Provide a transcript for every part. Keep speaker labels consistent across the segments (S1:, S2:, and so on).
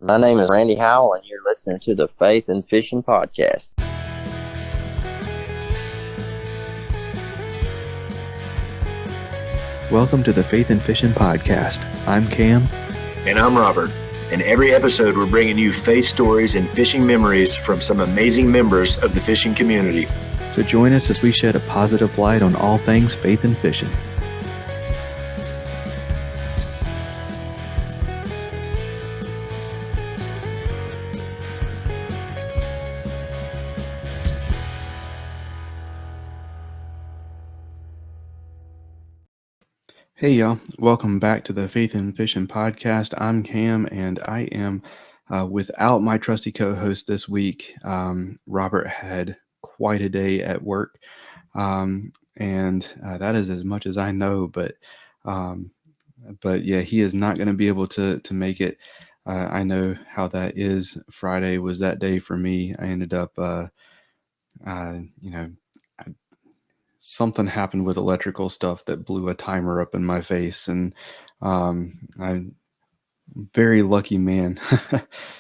S1: My name is Randy Howell, and you're listening to the Faith and Fishing Podcast.
S2: Welcome to the Faith and Fishing Podcast. I'm Cam.
S3: And I'm Robert. In every episode, we're bringing you faith stories and fishing memories from some amazing members of the fishing community.
S2: So join us as we shed a positive light on all things faith and fishing. Hey y'all, welcome back to the Faith and Fishing Podcast. I'm Cam, and I am without my trusty co-host this week. Robert had quite a day at work, and that is as much as I know, but yeah, he is not going to be able to make it. I know how that is. Friday was that day for me. I ended up, something happened with electrical stuff that blew a timer up in my face, and I'm very lucky man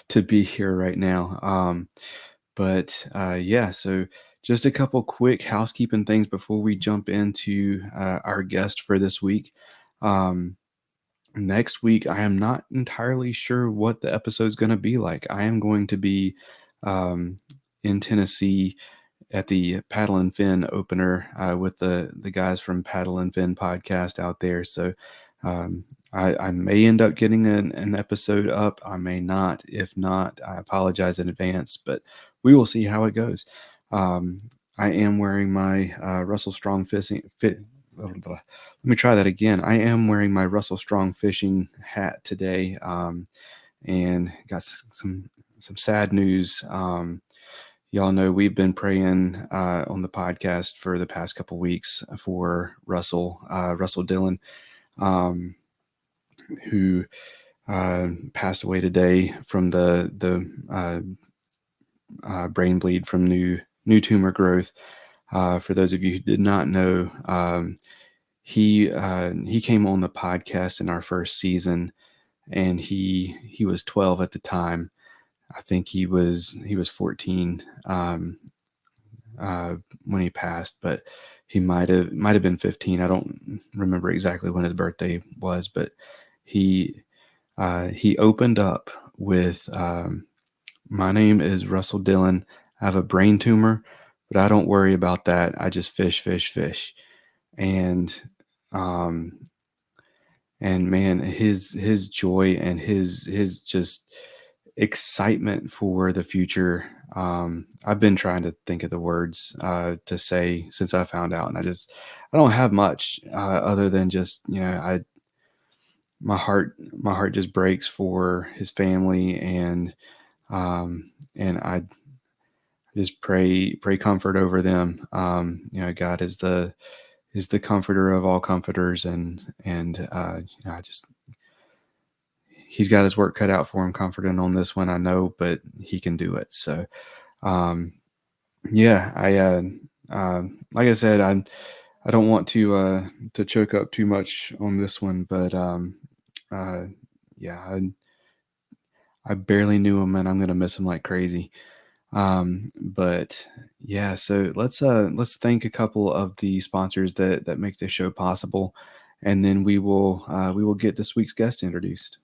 S2: to be here right now. So just a couple quick housekeeping things before we jump into our guest for this week. Next week, I am not entirely sure what the episode is going to be like. I am going to be in Tennessee at the Paddle and Fin opener with the guys from Paddle and Fin podcast out there. So I may end up getting an episode up. I may not. If not, I apologize in advance, but we will see how it goes. I am wearing my Russell Strong fishing fit. Let me try that again. I am wearing my Russell Strong fishing hat today, and got some sad news. Y'all know we've been praying on the podcast for the past couple weeks for Russell Dillon, who passed away today from the brain bleed from new tumor growth. For those of you who did not know, he came on the podcast in our first season, and he was 12 at the time. I think he was 14 when he passed, but he might have been 15. I don't remember exactly when his birthday was, but he opened up with, "My name is Russell Dillon. I have a brain tumor, but I don't worry about that. I just fish." And man, his joy and his just excitement for the future. I've been trying to think of the words to say since I found out, and I don't have much other than just, my heart just breaks for his family, and I just pray comfort over them. God is the comforter of all comforters, and he's got his work cut out for him comforting on this one, I know, but he can do it. So, like I said, I don't want to choke up too much on this one, but I barely knew him, and I'm going to miss him like crazy. So let's thank a couple of the sponsors that make this show possible, and then we will get this week's guest introduced.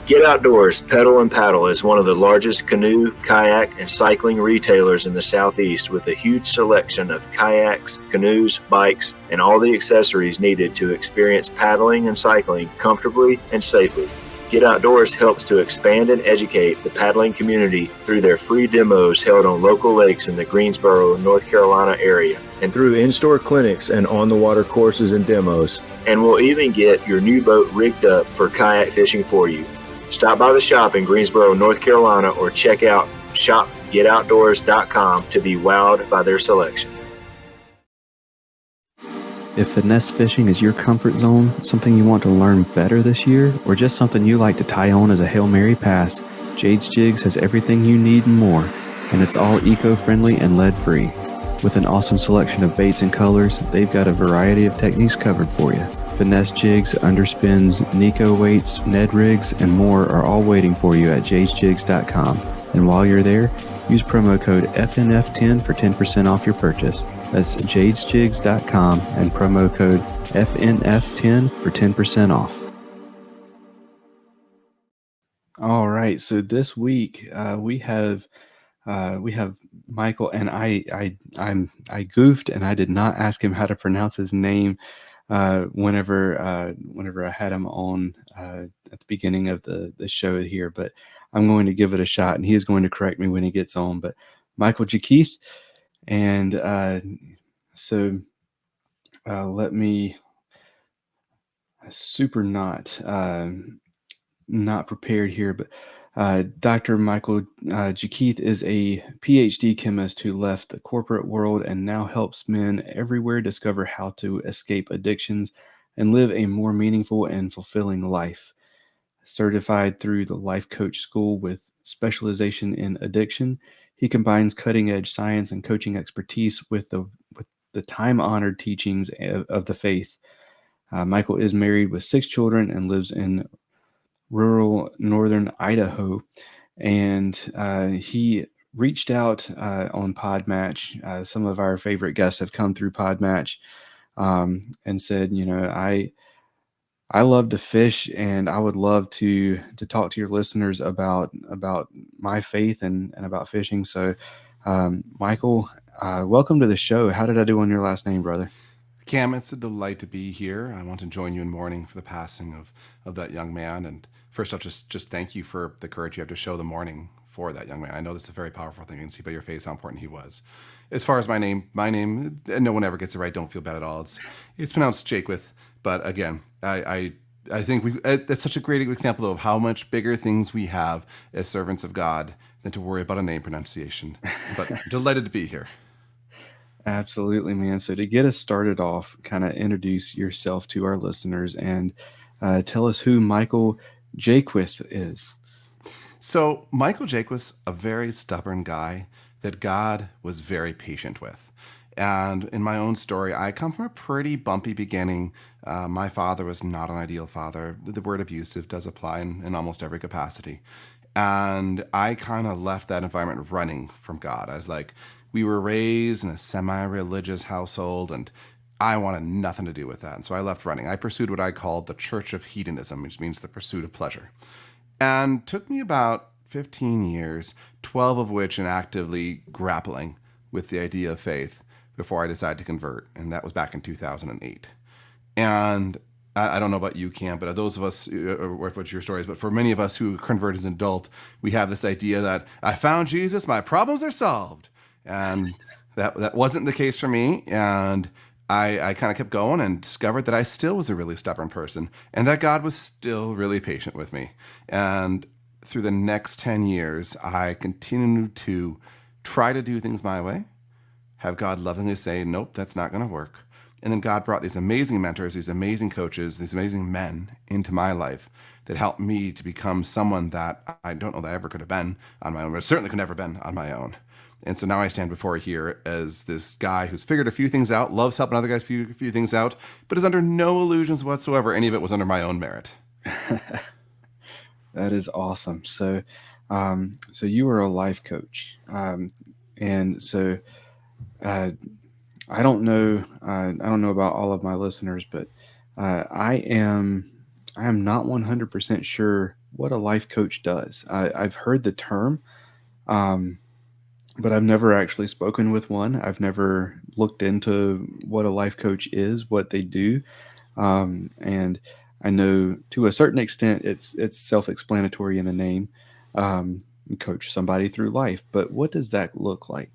S3: Get Outdoors Pedal and Paddle is one of the largest canoe, kayak, and cycling retailers in the Southeast, with a huge selection of kayaks, canoes, bikes, and all the accessories needed to experience paddling and cycling comfortably and safely. Get Outdoors helps to expand and educate the paddling community through their free demos held on local lakes in the Greensboro, North Carolina area, and through in-store clinics and on-the-water courses and demos. And we'll even get your new boat rigged up for kayak fishing for you. Stop by the shop in Greensboro, North Carolina, or check out shopgetoutdoors.com to be wowed by their selection.
S2: If finesse fishing is your comfort zone, something you want to learn better this year, or just something you like to tie on as a Hail Mary pass, Jade's Jigs has everything you need and more, and it's all eco-friendly and lead-free. With an awesome selection of baits and colors, they've got a variety of techniques covered for you. finesse jigs, underspins, Nico weights, Ned rigs, and more are all waiting for you at jadesjigs.com. And while you're there, use promo code FNF10 for 10% off your purchase. That's jadesjigs.com and promo code FNF10 for 10% off. All right, so this week we have Michael, and I goofed and I did not ask him how to pronounce his name whenever I had him on at the beginning of the show here, but I'm going to give it a shot, and he is going to correct me when he gets on. But Michael Jaquith, and so let me super not prepared here, but Dr. Michael Jaquith is a PhD chemist who left the corporate world and now helps men everywhere discover how to escape addictions and live a more meaningful and fulfilling life. Certified through the Life Coach School with specialization in addiction, he combines cutting-edge science and coaching expertise with the time-honored teachings of the faith. Michael is married with 6 children and lives in rural northern Idaho, and he reached out on Podmatch. Some of our favorite guests have come through Podmatch, and said, I love to fish, and I would love to talk to your listeners about my faith and about fishing. So, Michael, welcome to the show. How did I do on your last name, brother?
S4: Cam, it's a delight to be here. I want to join you in mourning for the passing of that young man. And first off, just thank you for the courage you have to show the mourning for that young man. I know this is a very powerful thing. You can see by your face how important he was. As far as my name, no one ever gets it right. Don't feel bad at all. It's pronounced Jaquith. But again, I think that's such a great example of how much bigger things we have as servants of God than to worry about a name pronunciation. But delighted to be here.
S2: Absolutely, man. So to get us started off, kind of introduce yourself to our listeners and tell us who Michael Jaquith is.
S4: So Michael Jaquith's a very stubborn guy that God was very patient with. And in my own story, I come from a pretty bumpy beginning. My father was not an ideal father. The word abusive does apply in almost every capacity. And I kind of left that environment running from God. I was like, we were raised in a semi-religious household, and I wanted nothing to do with that. And so I left running. I pursued what I called the Church of Hedonism, which means the pursuit of pleasure. And took me about 15 years, 12 of which in actively grappling with the idea of faith before I decided to convert. And that was back in 2008. And I don't know about you, Cam, but those of us, or what's your stories, but for many of us who convert as an adult, we have this idea that I found Jesus, my problems are solved. And that wasn't the case for me. And I kind of kept going and discovered that I still was a really stubborn person and that God was still really patient with me. And through the next 10 years, I continued to try to do things my way, have God lovingly say, nope, that's not going to work. And then God brought these amazing mentors, these amazing coaches, these amazing men into my life that helped me to become someone that I don't know that I ever could have been on my own, but certainly could never have been on my own. And so now I stand before you here as this guy who's figured a few things out, loves helping other guys figure a few things out, but is under no illusions whatsoever. Any of it was under my own merit.
S2: That is awesome. So, so you were a life coach, and so I don't know about all of my listeners, but I am not 100% sure what a life coach does. I've heard the term. But I've never actually spoken with one. I've never looked into what a life coach is, what they do. And I know to a certain extent it's self-explanatory in the name. Coach somebody through life. But what does that look like?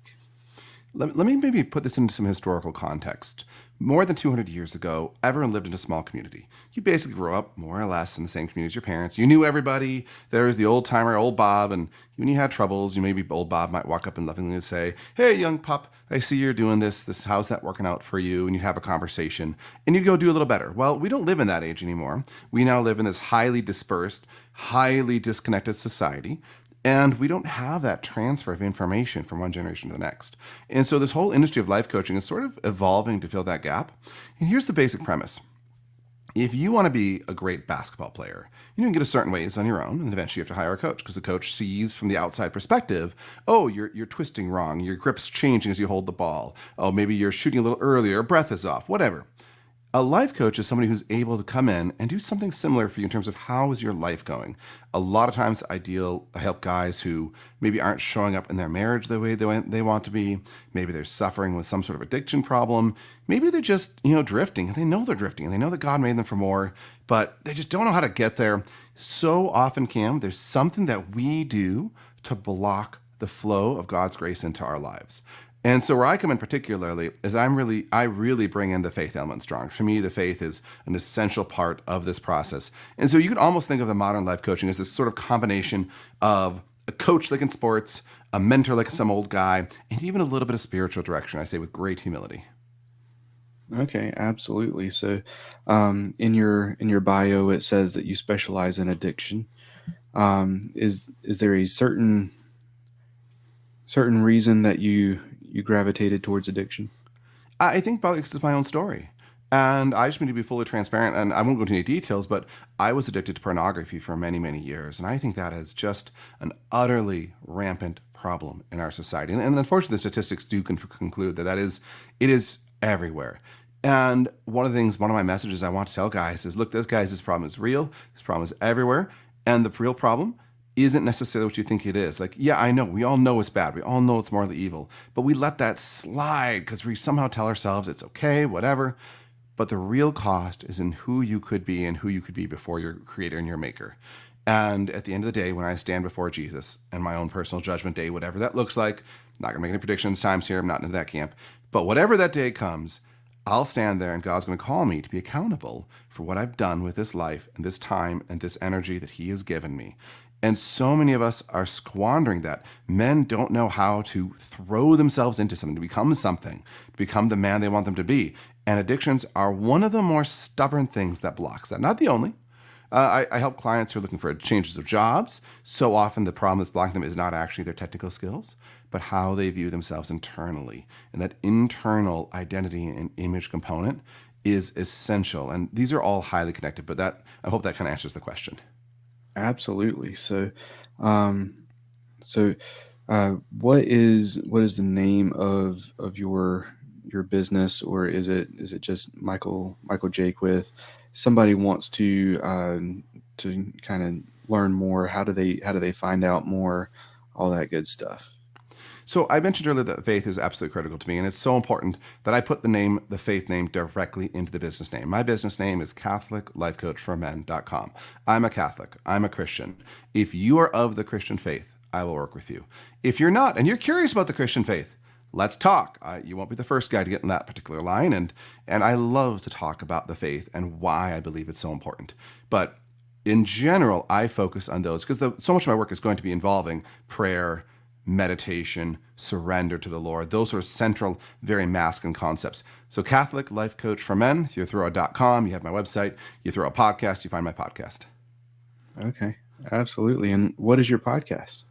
S4: Let me maybe put this into some historical context. More than 200 years ago, everyone lived in a small community. You basically grew up more or less in the same community as your parents. You knew everybody. There was the old timer, old Bob, and when you had troubles, maybe old Bob might walk up and lovingly say, hey, young pup, I see you're doing this. How's that working out for you? And you'd have a conversation, and you'd go do a little better. Well, we don't live in that age anymore. We now live in this highly dispersed, highly disconnected society. And we don't have that transfer of information from one generation to the next. And so this whole industry of life coaching is sort of evolving to fill that gap. And here's the basic premise. If you want to be a great basketball player, you can get a certain ways on your own, and eventually you have to hire a coach because the coach sees from the outside perspective, oh, you're twisting wrong, your grip's changing as you hold the ball, oh, maybe you're shooting a little earlier, your breath is off, whatever. A life coach is somebody who's able to come in and do something similar for you in terms of how is your life going. A lot of times I help guys who maybe aren't showing up in their marriage the way they want to be. Maybe they're suffering with some sort of addiction problem. Maybe they're just, drifting, and they know they're drifting, and they know that God made them for more, but they just don't know how to get there. So often, Cam, there's something that we do to block the flow of God's grace into our lives. And so where I come in particularly is I really bring in the faith element strong. For me, the faith is an essential part of this process. And so you could almost think of the modern life coaching as this sort of combination of a coach like in sports, a mentor like some old guy, and even a little bit of spiritual direction, I say with great humility.
S2: Okay, absolutely. So in your bio, it says that you specialize in addiction. Is there a certain reason that you gravitated towards addiction?
S4: I think probably because it's my own story. And I just need to be fully transparent, and I won't go into any details, but I was addicted to pornography for many, many years. And I think that is just an utterly rampant problem in our society. And unfortunately, the statistics do conclude that it is everywhere. And one of my messages I want to tell guys is, look, this problem is real. This problem is everywhere. And the real problem isn't necessarily what you think it is. Like, yeah, I know. We all know it's bad. We all know it's morally evil. But we let that slide because we somehow tell ourselves it's okay, whatever. But the real cost is in who you could be and who you could be before your creator and your maker. And at the end of the day, when I stand before Jesus and my own personal judgment day, whatever that looks like, I'm not going to make any predictions times here. I'm not into that camp. But whatever that day comes, I'll stand there and God's going to call me to be accountable for what I've done with this life and this time and this energy that he has given me. And so many of us are squandering that. Men don't know how to throw themselves into something, to become the man they want them to be. And addictions are one of the more stubborn things that blocks that. Not the only. I help clients who are looking for changes of jobs. So often the problem that's blocking them is not actually their technical skills, but how they view themselves internally. And that internal identity and image component is essential. And these are all highly connected, but I hope that kind of answers the question.
S2: Absolutely. So, what is the name of your business, or is it just Michael Jaquith? Somebody wants to kind of learn more. How do they find out more? All that good stuff.
S4: So I mentioned earlier that faith is absolutely critical to me, and it's so important that I put the faith name directly into the business name. My business name is CatholicLifeCoachForMen.com. I'm a Catholic. I'm a Christian. If you are of the Christian faith, I will work with you. If you're not, and you're curious about the Christian faith, let's talk. You won't be the first guy to get in that particular line, and I love to talk about the faith and why I believe it's so important. But in general, I focus on those because so much of my work is going to be involving prayer, meditation, surrender to the Lord. Those are central, very masculine concepts. So Catholic Life Coach for Men, if you throw a .com, you have my website. You throw a podcast, you find my podcast.
S2: Okay, absolutely. And what is your podcast?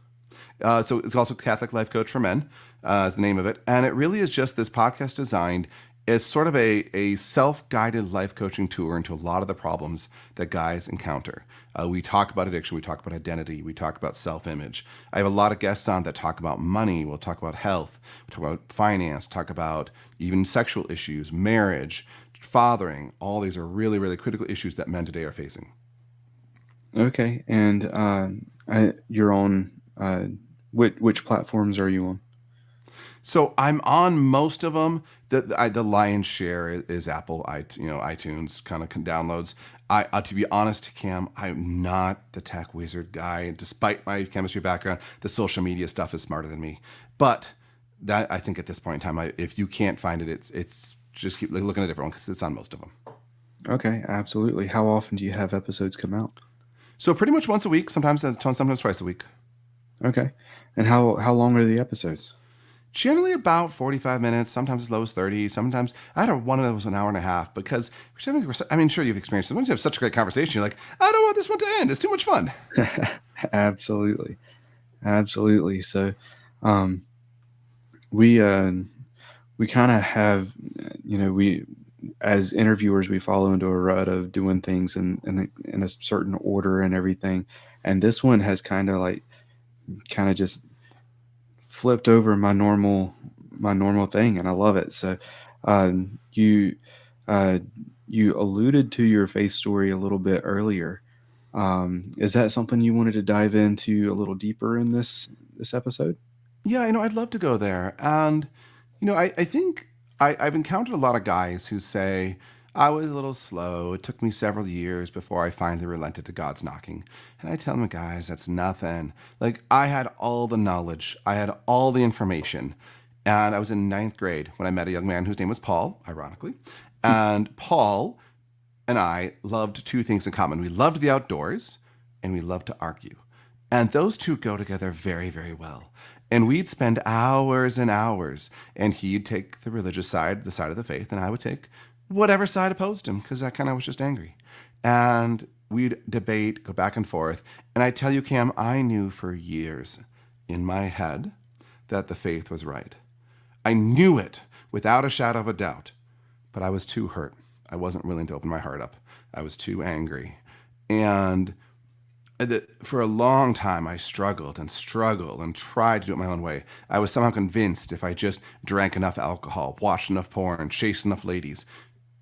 S4: So it's also Catholic Life Coach for Men is the name of it. And it really is just this podcast designed as sort of a self-guided life coaching tour into a lot of the problems that guys encounter. We talk about addiction. We talk about identity. We talk about self-image. I have a lot of guests on that talk about money. We'll talk about health. We'll talk about finance, talk about even sexual issues, marriage, fathering. All these are really, really critical issues that men today are facing.
S2: Okay. And you're on, which platforms are you on?
S4: So I'm on most of them. The lion's share is Apple, iTunes kind of downloads. To be honest, Cam, I'm not the tech wizard guy. Despite my chemistry background, the social media stuff is smarter than me. But that I think at this point in time, if you can't find it, it's just keep looking at a different one because it's on most of them.
S2: Okay, absolutely. How often do you have episodes come out?
S4: So pretty much once a week, sometimes twice a week.
S2: Okay. And how long are the episodes?
S4: Generally about 45 minutes, sometimes as low as 30. Sometimes I had one of those an hour and a half because sure you've experienced it. Sometimes you have such a great conversation, you're like, I don't want this one to end. It's too much fun.
S2: Absolutely. So, we kind of have, as interviewers, we follow into a rut of doing things in a certain order and everything. And this one has kind of just flipped over my normal thing, and I love it. So, you uh, you alluded to your faith story a little bit earlier. Is that something you wanted to dive into a little deeper in this episode?
S4: Yeah, I'd love to go there. And, I think I've encountered a lot of guys who say, I was a little slow. It took me several years before I finally relented to God's knocking. And I tell them, guys, that's nothing. Like, I had all the knowledge, I had all the information. And I was in ninth grade when I met a young man whose name was Paul, ironically. And Paul and I loved two things in common. We loved the outdoors and we loved to argue. And those two go together very, very well. And we'd spend hours and hours, and he'd take the religious side, the side of the faith, and I would take whatever side opposed him, because I kind of was just angry. And we'd debate, go back and forth. And I tell you, Cam, I knew for years in my head that the faith was right. I knew it without a shadow of a doubt, but I was too hurt. I wasn't willing to open my heart up. I was too angry. And for a long time, I struggled and tried to do it my own way. I was somehow convinced if I just drank enough alcohol, watched enough porn, chased enough ladies,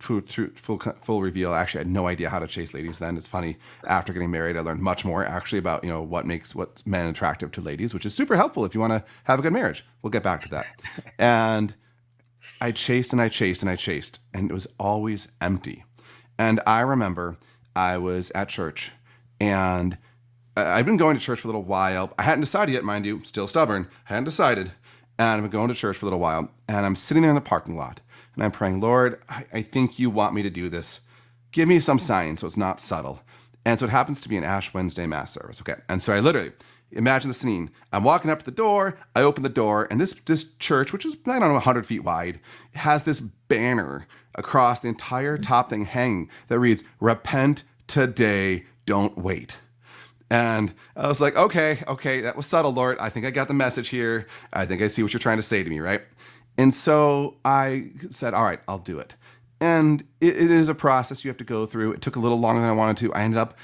S4: full reveal, actually I had no idea how to chase ladies then. It's funny, after getting married, I learned much more actually about, what makes men attractive to ladies, which is super helpful if you want to have a good marriage. We'll get back to that. And I chased and I chased and I chased, and it was always empty. And I remember I was at church, and I'd been going to church for a little while. I hadn't decided yet, mind you, still stubborn. I hadn't decided. And I've been going to church for a little while. And I'm sitting there in the parking lot. And I'm praying, Lord, I think you want me to do this. Give me some sign so it's not subtle. And so it happens to be an Ash Wednesday Mass service. Okay. And so I literally, imagine the scene. I'm walking up to the door. I open the door. And this church, which is, 100 feet wide, has this banner across the entire top thing hanging that reads, "Repent today, don't wait." And I was like, okay, that was subtle, Lord. I think I got the message here. I think I see what you're trying to say to me, right? And so I said, all right, I'll do it. And it is a process you have to go through. It took a little longer than I wanted to. I ended up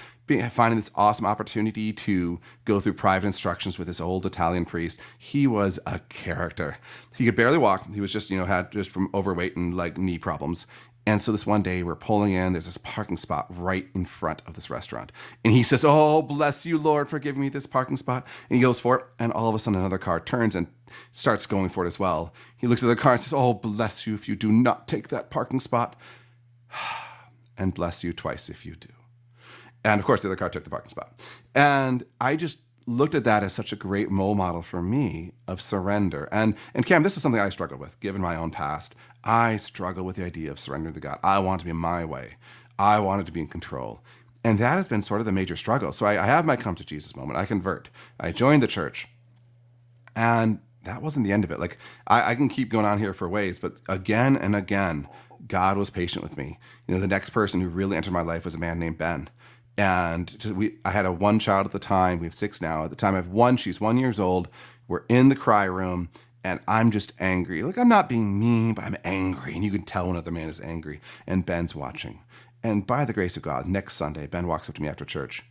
S4: finding this awesome opportunity to go through private instructions with this old Italian priest. He was a character. He could barely walk. He was just, had just from overweight and like knee problems. And so this one day we're pulling in, there's this parking spot right in front of this restaurant. And he says, "Oh, bless you, Lord, for giving me this parking spot." And he goes for it. And all of a sudden another car turns and starts going for it as well. He looks at the car and says, "Oh, bless you if you do not take that parking spot. And bless you twice if you do." And of course the other car took the parking spot. And I just looked at that as such a great role model for me of surrender. And Cam, this was something I struggled with, given my own past. I struggle with the idea of surrendering to God. I want it to be my way. I wanted to be in control. And that has been sort of the major struggle. So I have my come to Jesus moment. I convert. I joined the church. And that wasn't the end of it. Like, I can keep going on here for ways, but again and again, God was patient with me. The next person who really entered my life was a man named Ben. And I had one child at the time. We have 6 now. At the time I have one. She's 1 year old. We're in the cry room. And I'm just angry. Like, I'm not being mean, but I'm angry. And you can tell when another man is angry. And Ben's watching. And by the grace of God, next Sunday, Ben walks up to me after church.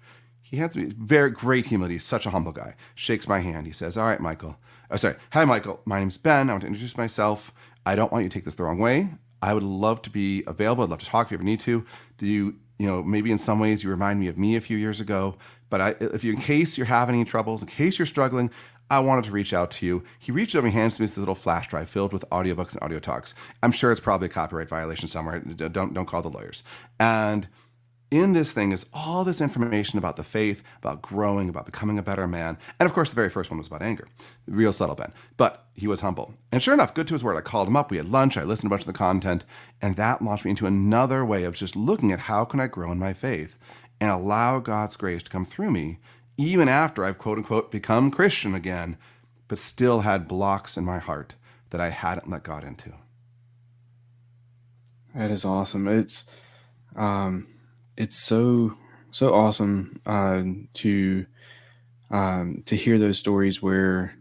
S4: He has very great humility. He's such a humble guy. Shakes my hand. He says, "All right, Michael. Hi, Michael. My name's Ben. I want to introduce myself. I don't want you to take this the wrong way. I would love to be available. I'd love to talk if you ever need to. Maybe in some ways you remind me of me a few years ago. But in case you're having any troubles, in case you're struggling, I wanted to reach out to you." He reached over and hands me this little flash drive filled with audiobooks and audio talks. I'm sure it's probably a copyright violation somewhere. Don't call the lawyers. And in this thing is all this information about the faith, about growing, about becoming a better man. And of course, the very first one was about anger. Real subtle Ben. But he was humble. And sure enough, good to his word. I called him up. We had lunch. I listened to a bunch of the content. And that launched me into another way of just looking at how can I grow in my faith and allow God's grace to come through me, even after I've quote unquote become Christian again, but still had blocks in my heart that I hadn't let God into.
S2: That is awesome. It's so awesome to hear those stories where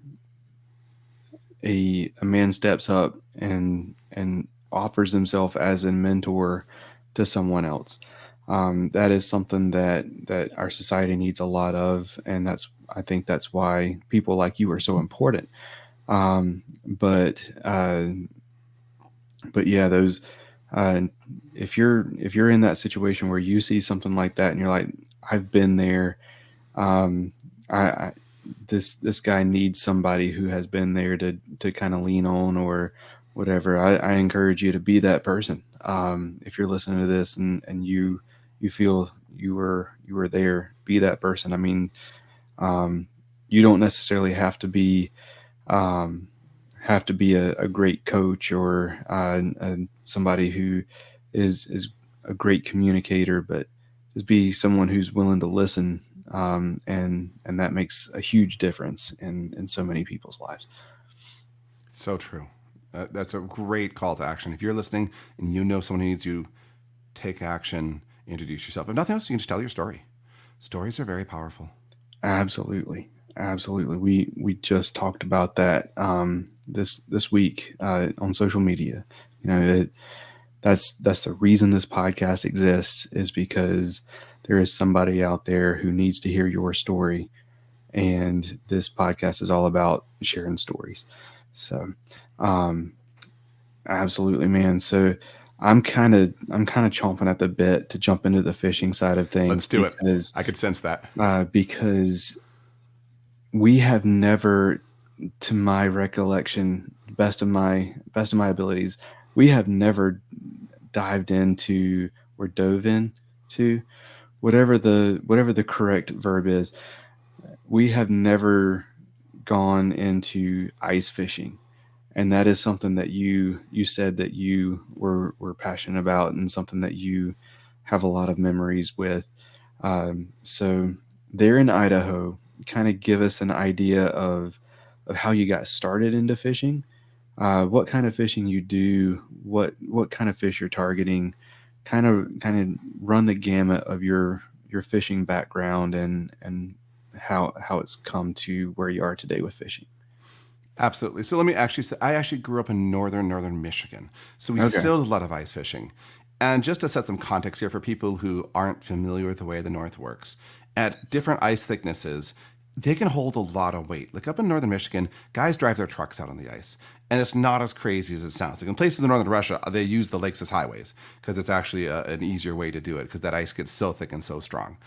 S2: a man steps up and offers himself as a mentor to someone else. That is something that our society needs a lot of, and I think that's why people like you are so important. Um, but but yeah, those if you're in that situation where you see something like that and you're like, I've been there. Um, I this guy needs somebody who has been there to kind of lean on or whatever. I encourage you to be that person. If you're listening to this and you feel you were there, be that person. I mean, you don't necessarily um, have to be a great coach or somebody who is a great communicator, but just be someone who's willing to listen, and that makes a huge difference in so many people's lives.
S4: So true. That's a great call to action. If you're listening and you know someone who needs you, take action, introduce yourself. If nothing else, you can just tell your story. Stories are very powerful.
S2: Absolutely. Absolutely. We just talked about that this week on social media. You know, that's the reason this podcast exists, is because there is somebody out there who needs to hear your story, and this podcast is all about sharing stories. So, absolutely, man. So I'm kind of chomping at the bit to jump into the fishing side of things.
S4: Let's do it. I could sense that.
S2: Because we have never, to my recollection, best of my abilities, we have never dived into or dove into whatever the correct verb is. We have never gone into ice fishing, and that is something that you said that you were passionate about, and something that you have a lot of memories with. So there in Idaho, kind of give us an idea of how you got started into fishing, what kind of fishing you do, what kind of fish you're targeting, kind of run the gamut of your fishing background and how it's come to where you are today with fishing.
S4: Absolutely. So let me actually say, I actually grew up in northern Michigan. So we still did a lot of ice fishing. And just to set some context here for people who aren't familiar with the way the North works, at different ice thicknesses, they can hold a lot of weight. Like up in northern Michigan, guys drive their trucks out on the ice. And it's not as crazy as it sounds. Like in places in northern Russia, they use the lakes as highways because it's actually an easier way to do it because that ice gets so thick and so strong.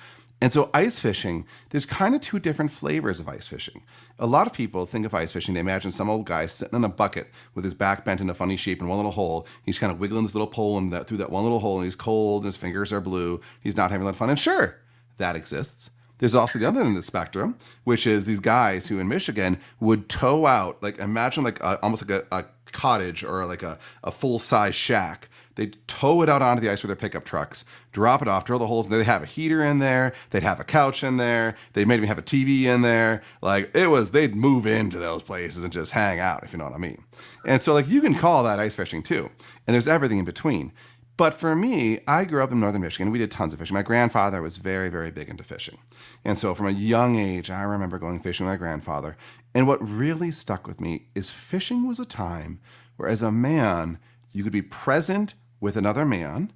S4: And so ice fishing, there's kind of two different flavors of ice fishing. A lot of people think of ice fishing, they imagine some old guy sitting in a bucket with his back bent in a funny shape in one little hole. He's kind of wiggling his little pole through that one little hole, and he's cold, and his fingers are blue. He's not having a lot of fun. And sure, that exists. There's also the other end of the spectrum, which is these guys who in Michigan would tow out, like imagine like almost like a cottage or like a full-size shack. They'd tow it out onto the ice with their pickup trucks, drop it off, drill the holes. They'd have a heater in there. They'd have a couch in there. They may even have a TV in there. Like they'd move into those places and just hang out, if you know what I mean. And so like you can call that ice fishing too. And there's everything in between. But for me, I grew up in northern Michigan. We did tons of fishing. My grandfather was very, very big into fishing. And so from a young age, I remember going fishing with my grandfather. And what really stuck with me is fishing was a time where as a man, you could be present with another man,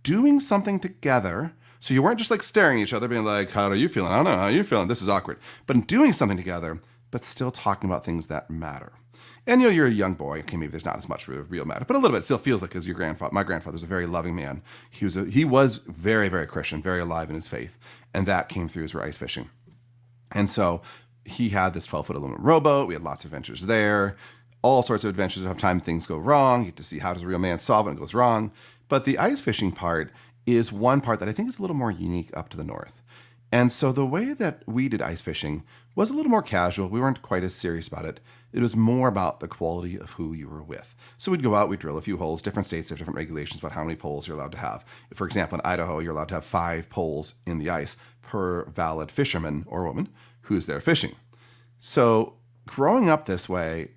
S4: doing something together. So you weren't just like staring at each other, being like, how are you feeling? I don't know, how are you feeling? This is awkward. But doing something together, but still talking about things that matter. And you're a young boy. Okay, maybe there's not as much real matter, but a little bit. It still feels like as your grandfather. My grandfather's a very loving man. He was very, very Christian, very alive in his faith, and that came through his ice fishing. And so he had this 12-foot aluminum rowboat. We had lots of adventures there. All sorts of adventures of time things go wrong. You get to see how does a real man solve it when it goes wrong. But the ice fishing part is one part that I think is a little more unique up to the north. And so the way that we did ice fishing was a little more casual. We weren't quite as serious about it. It was more about the quality of who you were with. So we'd go out, we'd drill a few holes. Different states have different regulations about how many poles you're allowed to have. For example, in Idaho, you're allowed to have 5 poles in the ice per valid fisherman or woman who's there fishing. So growing up this way,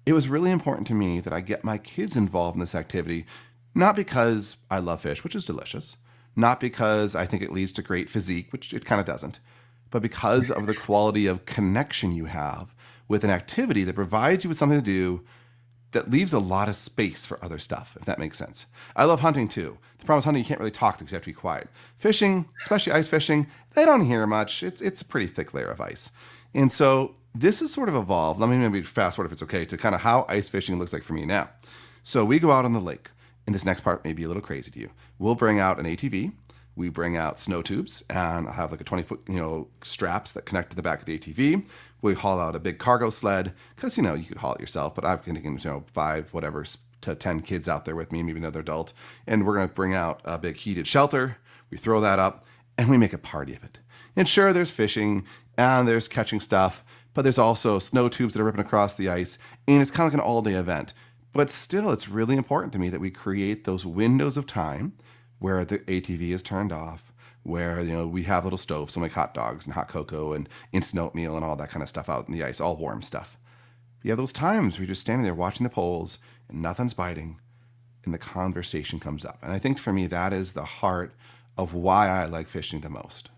S4: it was really important to me that I get my kids involved in this activity, not because I love fish, which is delicious, not because I think it leads to great physique, which it kind of doesn't, but because of the quality of connection you have with an activity that provides you with something to do, that leaves a lot of space for other stuff, if that makes sense. I love hunting too. The problem is hunting, you can't really talk because you have to be quiet. Fishing, especially ice fishing, they don't hear much. It's a pretty thick layer of ice. And so this has sort of evolved. Let me maybe fast forward if it's okay to kind of how ice fishing looks like for me now. So we go out on the lake, and this next part may be a little crazy to you. We'll bring out an ATV. We bring out snow tubes, and I'll have like a 20-foot, straps that connect to the back of the ATV. We haul out a big cargo sled because, you could haul it yourself, but I'm thinking, 5, whatever, to 10 kids out there with me, maybe another adult. And we're going to bring out a big heated shelter. We throw that up, and we make a party of it. And sure, there's fishing, and there's catching stuff, but there's also snow tubes that are ripping across the ice, and it's kind of like an all-day event. But still, it's really important to me that we create those windows of time where the ATV is turned off, where we have little stoves, so make hot dogs and hot cocoa and instant oatmeal and all that kind of stuff out in the ice, all warm stuff. You have those times where you're just standing there watching the poles and nothing's biting, and the conversation comes up. And I think for me, that is the heart of why I like fishing the most.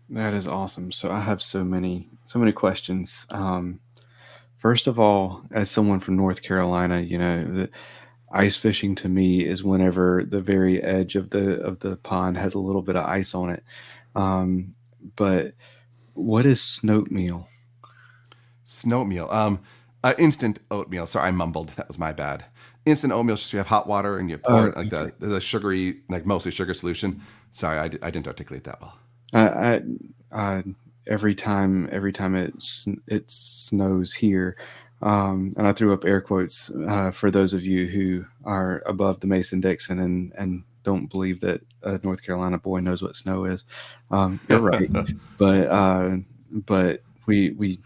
S2: That is awesome. So I have so many questions. First of all, as someone from North Carolina, the ice fishing to me is whenever the very edge of the pond has a little bit of ice on it. But what is snoatmeal?
S4: Snoatmeal. Instant oatmeal. Sorry, I mumbled. That was my bad. Instant oatmeal is just you have hot water and you pour it like the sugary, like mostly sugar solution. Sorry, I didn't articulate that well.
S2: Every time it snows here, and I threw up air quotes for those of you who are above the Mason-Dixon and don't believe that a North Carolina boy knows what snow is. You're right, but we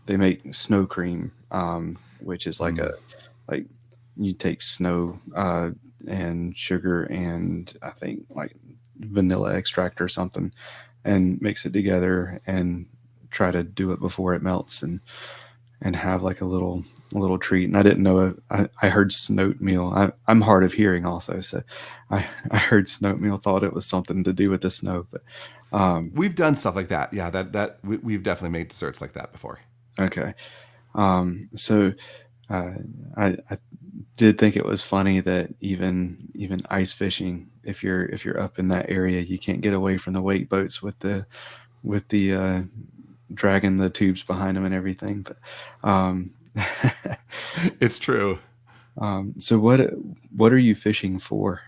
S2: they make snow cream, which is like you take snow and sugar and I think like vanilla extract or something and mix it together and try to do it before it melts and have like a little treat. And I didn't know it. I heard snoatmeal. I'm hard of hearing also, so I heard snoatmeal, thought it was something to do with the snow. But
S4: we've done stuff like that. Yeah, that we've definitely made desserts like that before.
S2: Okay, so I did think it was funny that even ice fishing, if you're up in that area, you can't get away from the wake boats with the dragging the tubes behind them and everything. But
S4: it's true.
S2: So what are you fishing for?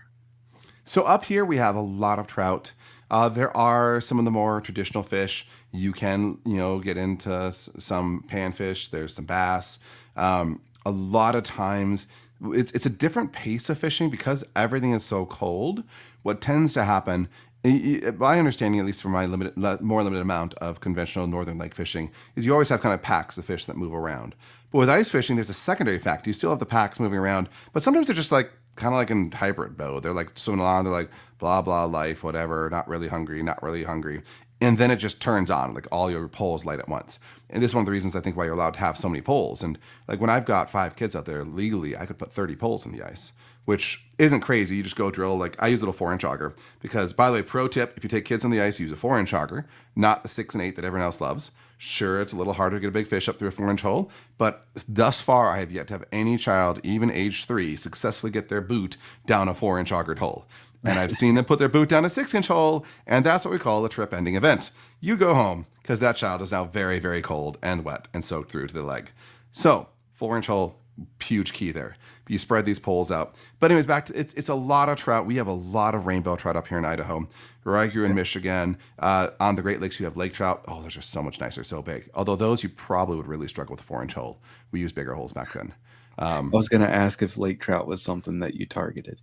S4: So up here we have a lot of trout. There are some of the more traditional fish. You can get into some panfish. There's some bass. A lot of times it's a different pace of fishing because everything is so cold. What tends to happen, my understanding, at least from my more limited amount of conventional northern lake fishing, is you always have kind of packs of fish that move around. But with ice fishing, there's a secondary factor. You still have the packs moving around, but sometimes they're just like kind of like in hybrid mode. They're like swimming along. They're like blah blah life, whatever. Not really hungry. And then it just turns on, like all your poles light at once. And this is one of the reasons I think why you're allowed to have so many poles. And like when I've got 5 kids out there, legally, I could put 30 poles in the ice, which isn't crazy. You just go drill, like I use a little 4-inch auger because, by the way, pro tip, if you take kids on the ice, use a 4-inch auger, not the 6 and 8 that everyone else loves. Sure, it's a little harder to get a big fish up through a 4-inch hole, but thus far I have yet to have any child, even age 3, successfully get their boot down a 4-inch augered hole. And I've seen them put their boot down a 6-inch hole, and that's what we call a trip-ending event. You go home, because that child is now very, very cold and wet and soaked through to the leg. So, 4-inch hole, huge key there. You spread these poles out. But anyways, back to it's a lot of trout. We have a lot of rainbow trout up here in Idaho. Where I grew in Michigan, on the Great Lakes, you have lake trout. Oh, those are so much nicer, so big. Although those, you probably would really struggle with a 4-inch hole. We used bigger holes back then.
S2: I was going to ask if lake trout was something that you targeted.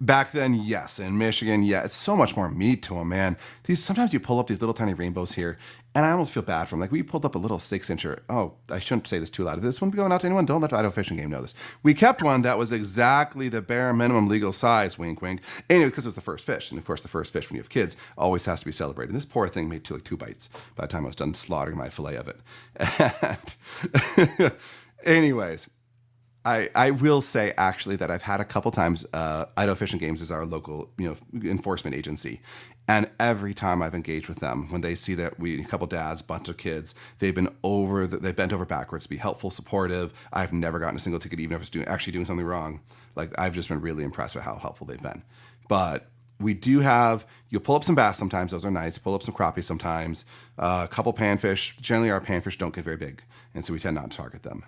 S4: Back then, yes. In Michigan, yeah. It's so much more meat to them, man. Sometimes you pull up these little tiny rainbows here, and I almost feel bad for them. Like, we pulled up a little 6-incher. Oh, I shouldn't say this too loud. If this wouldn't be going out to anyone, don't let the Idaho Fishing Game know this. We kept one that was exactly the bare minimum legal size, wink, wink. Anyway, because it was the first fish. And, of course, the first fish, when you have kids, always has to be celebrated. This poor thing made 2 bites by the time I was done slaughtering my fillet of it. And anyways, I will say actually that I've had a couple times. Idaho Fishing Games is our local, enforcement agency, And every time I've engaged with them, when they see that a couple dads, bunch of kids, they've bent over backwards to be helpful, supportive. I've never gotten a single ticket, even if it's actually doing something wrong. Like, I've just been really impressed with how helpful they've been. But we do have, you'll pull up some bass sometimes. Those are nice. Pull up some crappie sometimes. A couple panfish. Generally, our panfish don't get very big, and so we tend not to target them.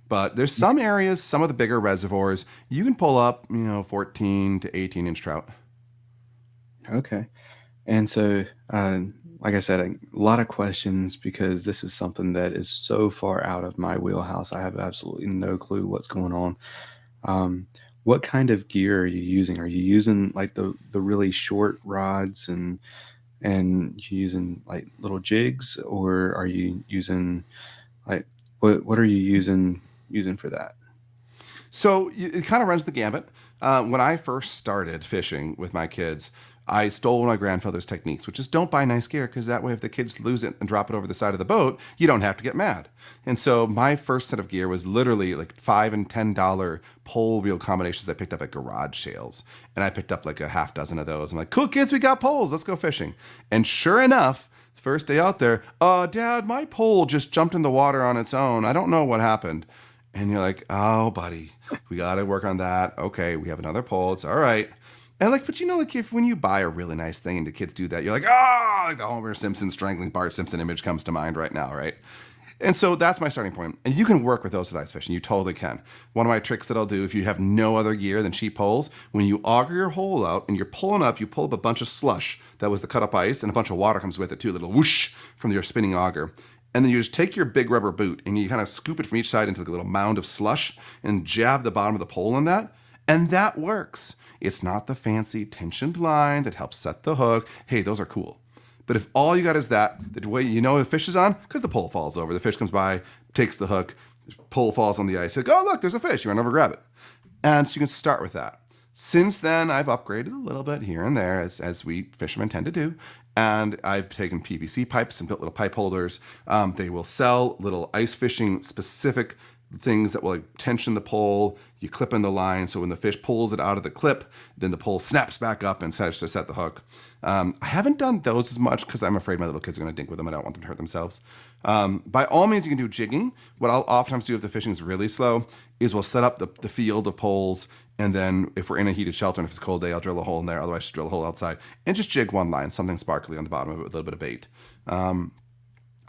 S4: But there's some areas, some of the bigger reservoirs, you can pull up, 14 to 18 inch trout.
S2: Okay. And so, like I said, a lot of questions because this is something that is so far out of my wheelhouse. I have absolutely no clue what's going on. What kind of gear are you using? Are you using like the really short rods and you using like little jigs, or are you using like what are you using for that?
S4: So it kind of runs the gambit. When I first started fishing with my kids, I stole one of my grandfather's techniques, which is don't buy nice gear, because that way if the kids lose it and drop it over the side of the boat, you don't have to get mad. And so my first set of gear was literally like $5 and $10 pole reel combinations I picked up at garage sales. And I picked up like a half dozen of those. I'm like, cool kids, we got poles, let's go fishing. And sure enough, first day out there, Dad, my pole just jumped in the water on its own. I don't know what happened. And you're like, oh, buddy, we got to work on that. Okay, we have another pole. It's all right. And like, but if when you buy a really nice thing and the kids do that, you're like, like the Homer Simpson strangling Bart Simpson image comes to mind right now, right? And so that's my starting point. And you can work with those with ice fishing. You totally can. One of my tricks that I'll do if you have no other gear than cheap poles, when you auger your hole out and you're pulling up, you pull up a bunch of slush that was the cut up ice, and a bunch of water comes with it too, a little whoosh from your spinning auger. And then you just take your big rubber boot and you kind of scoop it from each side into like a little mound of slush and jab the bottom of the pole in that. And that works. It's not the fancy tensioned line that helps set the hook. Hey, those are cool. But if all you got is that, the way you know the fish is on, because the pole falls over. The fish comes by, takes the hook, the pole falls on the ice. Like, oh, look, there's a fish. You run over, grab it. And so you can start with that. Since then, I've upgraded a little bit here and there, as we fishermen tend to do. And I've taken PVC pipes and built little pipe holders. They will sell little ice fishing specific things that will like tension the pole. You clip in the line, so when the fish pulls it out of the clip, then the pole snaps back up and starts to set the hook. I haven't done those as much because I'm afraid my little kids are going to dink with them. I don't want them to hurt themselves. By all means, you can do jigging. What I'll oftentimes do if the fishing is really slow is we'll set up the field of poles, and then if we're in a heated shelter and if it's a cold day, I'll drill a hole in there. Otherwise, just drill a hole outside and just jig one line, something sparkly on the bottom of it with a little bit of bait.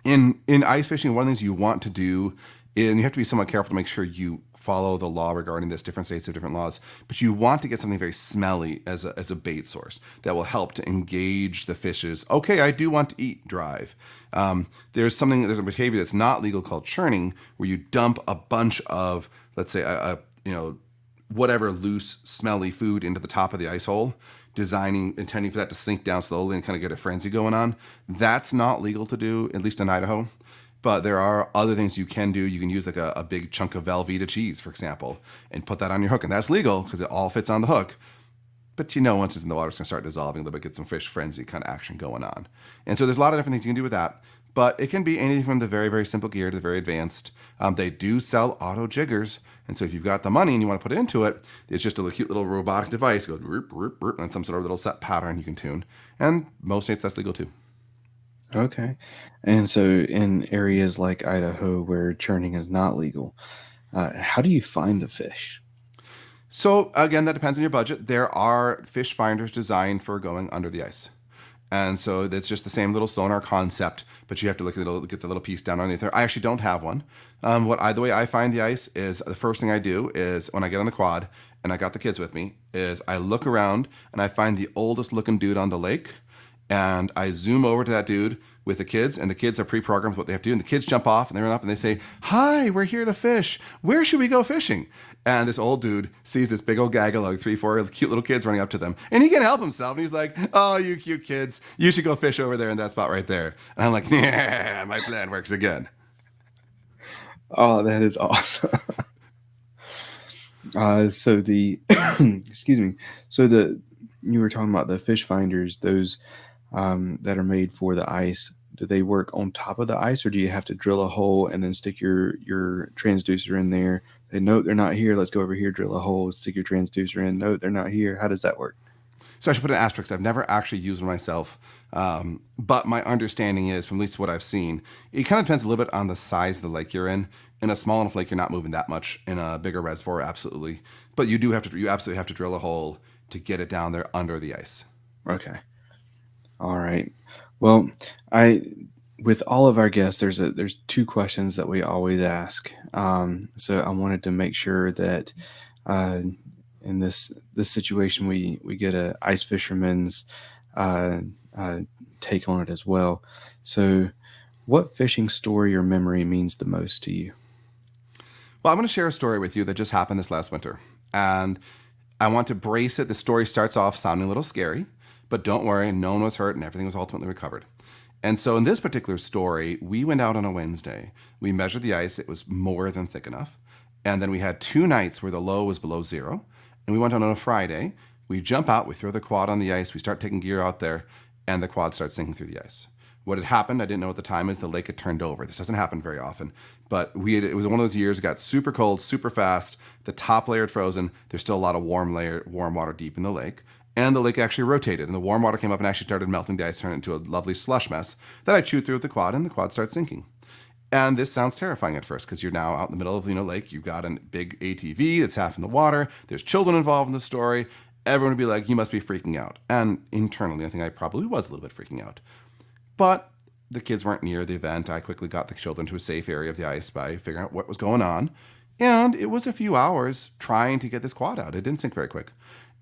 S4: In ice fishing, one of the things you want to do, and you have to be somewhat careful to make sure you follow the law regarding this. Different states have different laws, but you want to get something very smelly as a bait source that will help to engage the fish's, okay, I do want to eat drive. There's a behavior that's not legal called churning, where you dump a bunch of, let's say, whatever loose, smelly food into the top of the ice hole, intending for that to sink down slowly and kind of get a frenzy going on. That's not legal to do, at least in Idaho. But there are other things you can do. You can use like a big chunk of Velveeta cheese, for example, and put that on your hook. And that's legal because it all fits on the hook. But once it's in the water, it's going to start dissolving a little bit, get some fish frenzy kind of action going on. And so there's a lot of different things you can do with that. But it can be anything from the very, very simple gear to the very advanced. They do sell auto jiggers. And so if you've got the money and you want to put it into it, it's just a cute little robotic device. It goes, roop, roop, roop, and some sort of little set pattern you can tune. And most states that's legal too.
S2: Okay. And so in areas like Idaho where churning is not legal, how do you find the fish?
S4: So again, that depends on your budget. There are fish finders designed for going under the ice. And so it's just the same little sonar concept, but you have to get the little piece down underneath there. I actually don't have one. The way I find the ice is the first thing I do is when I get on the quad and I got the kids with me is I look around and I find the oldest looking dude on the lake. And I zoom over to that dude with the kids, and the kids are pre-programmed with what they have to do. And the kids jump off and they run up and they say, "Hi, we're here to fish. Where should we go fishing?" And this old dude sees this big old gaggle of 3-4 cute little kids running up to them. And he can't help himself. And he's like, "Oh, you cute kids. You should go fish over there in that spot right there." And I'm like, "Yeah, my plan works again."
S2: Oh, that is awesome. So excuse me. So you were talking about the fish finders, those that are made for the ice. Do they work on top of the ice, or do you have to drill a hole and then stick your transducer in there? They note they're not here. Let's go over here, drill a hole, stick your transducer in. Note they're not here. How does that work?
S4: So I should put an asterisk. I've never actually used one myself. But my understanding is, from at least what I've seen, it kind of depends a little bit on the size of the lake you're in. In a small enough lake, you're not moving that much. In a bigger reservoir, absolutely. But you absolutely have to drill a hole to get it down there under the ice.
S2: Okay. All right. Well, with all of our guests, there's two questions that we always ask. So I wanted to make sure that in this situation we get a ice fisherman's uh, uh, take on it as well. So, what fishing story or memory means the most to you?
S4: Well, I'm going to share a story with you that just happened this last winter. And I want to brace it. The story starts off sounding a little scary, but don't worry, no one was hurt and everything was ultimately recovered. And so in this particular story, we went out on a Wednesday. We measured the ice. It was more than thick enough. And then we had 2 nights where the low was below 0. And we went out on a Friday. We jump out, we throw the quad on the ice, we start taking gear out there, and the quad starts sinking through the ice. What had happened, I didn't know at the time, is the lake had turned over. This doesn't happen very often, but it was one of those years. It got super cold, super fast. The top layer had frozen. There's still a lot of warm water deep in the lake, and the lake actually rotated, and the warm water came up and actually started melting the ice, turned into a lovely slush mess that I chewed through with the quad, and the quad starts sinking. And this sounds terrifying at first because you're now out in the middle of lake. You've got a big ATV that's half in the water. There's children involved in the story. Everyone would be like, you must be freaking out. And internally, I think I probably was a little bit freaking out. But the kids weren't near the event. I quickly got the children to a safe area of the ice by figuring out what was going on. And it was a few hours trying to get this quad out. It didn't sink very quick.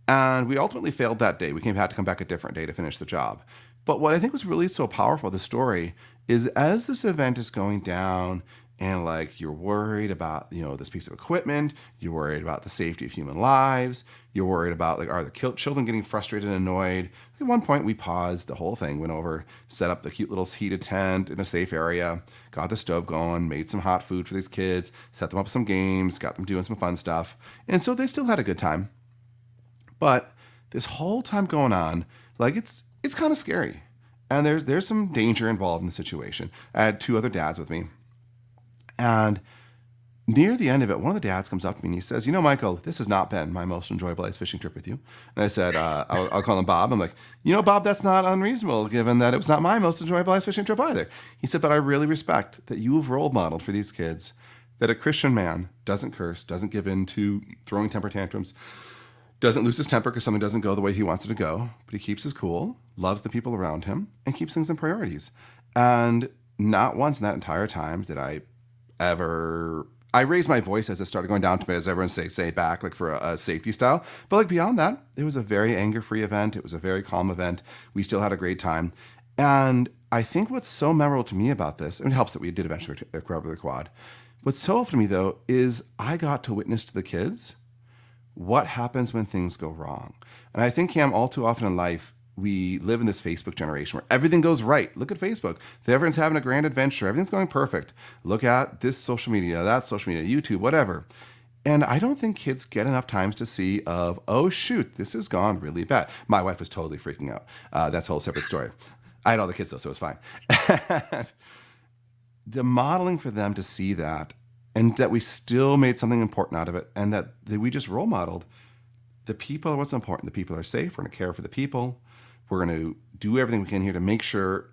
S4: And we ultimately failed that day. We had to come back a different day to finish the job. But what I think was really so powerful of the story is as this event is going down and you're worried about, this piece of equipment, you're worried about the safety of human lives, you're worried about are the children getting frustrated and annoyed. At one point we paused the whole thing, went over, set up the cute little heated tent in a safe area, got the stove going, made some hot food for these kids, set them up with some games, got them doing some fun stuff. And so they still had a good time. But this whole time going on, it's kind of scary. And there's some danger involved in the situation. I had 2 other dads with me. And near the end of it, one of the dads comes up to me and he says, Michael, this has not been my most enjoyable ice fishing trip with you. And I said, I'll call him Bob. I'm like, Bob, that's not unreasonable given that it was not my most enjoyable ice fishing trip either. He said, but I really respect that you have role modeled for these kids that a Christian man doesn't curse, doesn't give in to throwing temper tantrums, doesn't lose his temper because something doesn't go the way he wants it to go, but he keeps his cool, loves the people around him, and keeps things in priorities. And not once in that entire time did I raised my voice as it started going down to me, as everyone say back, for a safety style. But beyond that, it was a very anger-free event. It was a very calm event. We still had a great time. And I think what's so memorable to me about this, and it helps that we did eventually recover the quad. What's so helpful to me, though, is I got to witness to the kids what happens when things go wrong. And I think, Cam, all too often in life, we live in this Facebook generation where everything goes right. Look at Facebook. Everyone's having a grand adventure. Everything's going perfect. Look at this social media, that social media, YouTube, whatever. And I don't think kids get enough times to see oh, shoot, this has gone really bad. My wife was totally freaking out. That's a whole separate story. I had all the kids, though, so it was fine. The modeling for them to see that, and that we still made something important out of it, and that we just role modeled. The people are what's important. The people are safe. We're going to care for the people. We're going to do everything we can here to make sure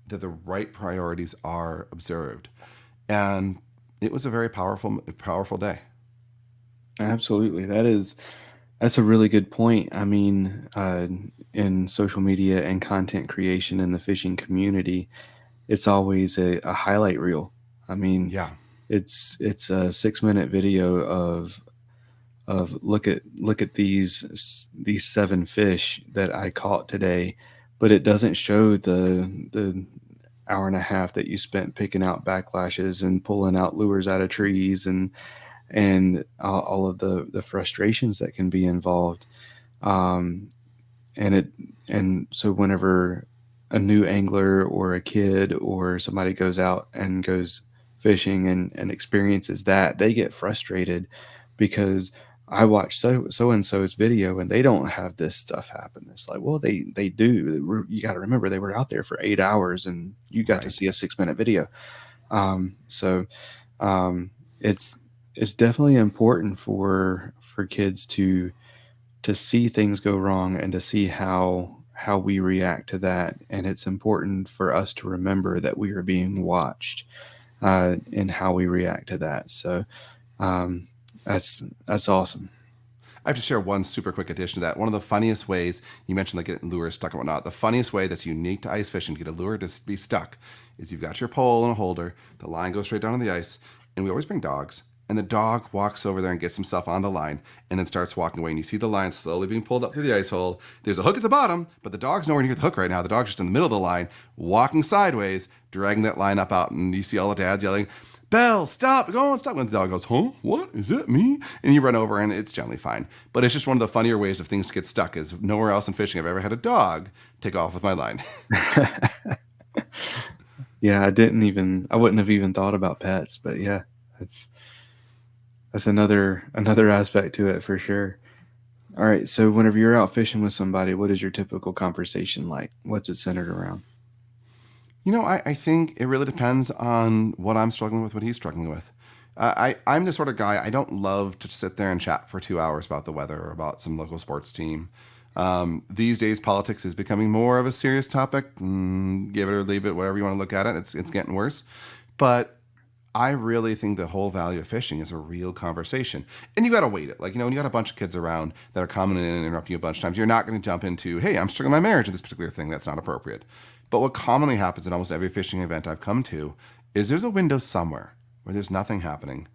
S4: that the right priorities are observed. And it was a very powerful day.
S2: Absolutely. That's a really good point. I mean, in social media and content creation in the fishing community, it's always a highlight reel. I mean,
S4: yeah.
S2: It's a 6-minute video of look at these 7 fish that I caught today, but it doesn't show the hour and a half that you spent picking out backlashes and pulling out lures out of trees and all of the frustrations that can be involved. And so whenever a new angler or a kid or somebody goes out and goes fishing and experiences that, they get frustrated because I watched so-and-so's video and they don't have this stuff happen. It's like, well, they do. You got to remember they were out there for 8 hours and you got to see a 6-minute video. It's definitely important for kids to to see things go wrong and to see how we react to that. And it's important for us to remember that we are being watched in how we react to that. So that's awesome.
S4: I have to share one super quick addition to that. One of the funniest ways, you mentioned like getting lures stuck and whatnot, the funniest way that's unique to ice fishing to get a lure to be stuck is you've got your pole and a holder, the line goes straight down on the ice, and we always bring dogs, and the dog walks over there and gets himself on the line and then starts walking away, and you see the line slowly being pulled up through the ice hole. There's a hook at the bottom, but the dog's nowhere near the hook right now. The dog's just in the middle of the line, walking sideways, dragging that line up out, and you see all the dads yelling, "Belle, stop, go on, stop." When the dog goes, "Huh? What? Is it me?" And you run over and it's generally fine. But it's just one of the funnier ways of things to get stuck is nowhere else in fishing I've ever had a dog take off with my line.
S2: Yeah, I wouldn't have even thought about pets, but yeah, that's another aspect to it for sure. All right, so whenever you're out fishing with somebody, what is your typical conversation like? What's it centered around?
S4: I think it really depends on what I'm struggling with, what he's struggling with. I'm the sort of guy, I don't love to sit there and chat for 2 hours about the weather or about some local sports team. These days, politics is becoming more of a serious topic. Give it or leave it, whatever you want to look at it. It's getting worse. But I really think the whole value of fishing is a real conversation. And you got to wait it. Like, when you got a bunch of kids around that are coming in and interrupting you a bunch of times, you're not going to jump into, "Hey, I'm struggling with my marriage," in this particular thing. That's not appropriate. But what commonly happens in almost every fishing event I've come to is there's a window somewhere where there's nothing happening.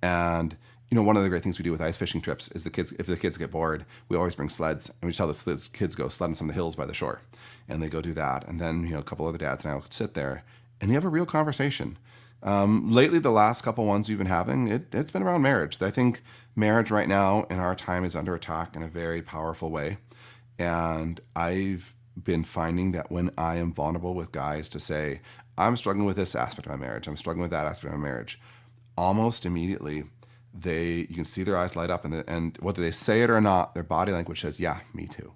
S4: And, one of the great things we do with ice fishing trips is if the kids get bored, we always bring sleds, and we tell the kids go sled on some of the hills by the shore. And they go do that. And then, a couple other dads and I will sit there and you have a real conversation. Lately, the last couple ones we've been having, it's been around marriage. I think marriage right now in our time is under attack in a very powerful way. And I've been finding that when I am vulnerable with guys to say, "I'm struggling with this aspect of my marriage, I'm struggling with that aspect of my marriage," almost immediately you can see their eyes light up, and whether they say it or not, their body language says, "Yeah, me too."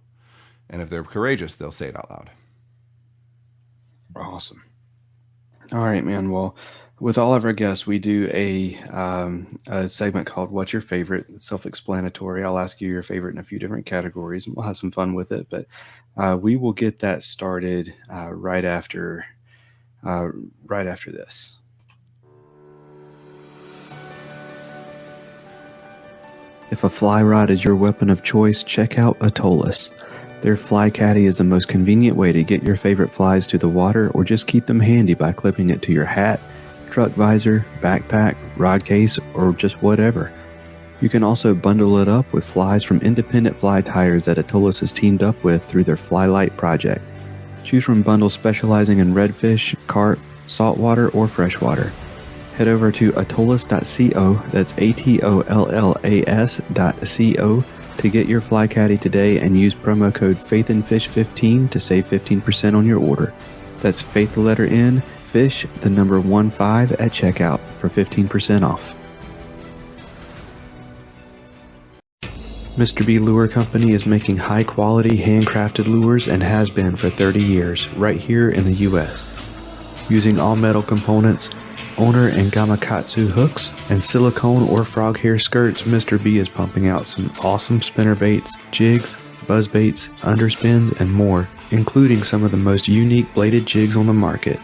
S4: And if they're courageous, they'll say it out loud.
S2: Awesome. All right, man. Well, with all of our guests, we do a segment called "What's Your Favorite?" It's self-explanatory. I'll ask you your favorite in a few different categories, and we'll have some fun with it. But we will get that started right after this. If a fly rod is your weapon of choice, check out Atollas. Their fly caddy is the most convenient way to get your favorite flies to the water, or just keep them handy by clipping it to your hat, truck visor, backpack, rod case, or just whatever. You can also bundle it up with flies from independent fly tires that Atollas has teamed up with through their Fly Light project. Choose from bundles specializing in redfish, carp, saltwater, or freshwater. Head over to atollas.co, that's ATOLLAS.co, to get your fly caddy today and use promo code faithnfish15 to save 15% on your order. That's faith the letter N, fish the number 15 at checkout for 15% off. Mr. B Lure Company is making high-quality, handcrafted lures and has been for 30 years, right here in the U.S. Using all-metal components, Owner and Gamakatsu hooks, and silicone or frog hair skirts, Mr. B is pumping out some awesome spinner baits, jigs, buzz baits, underspins, and more, including some of the most unique bladed jigs on the market.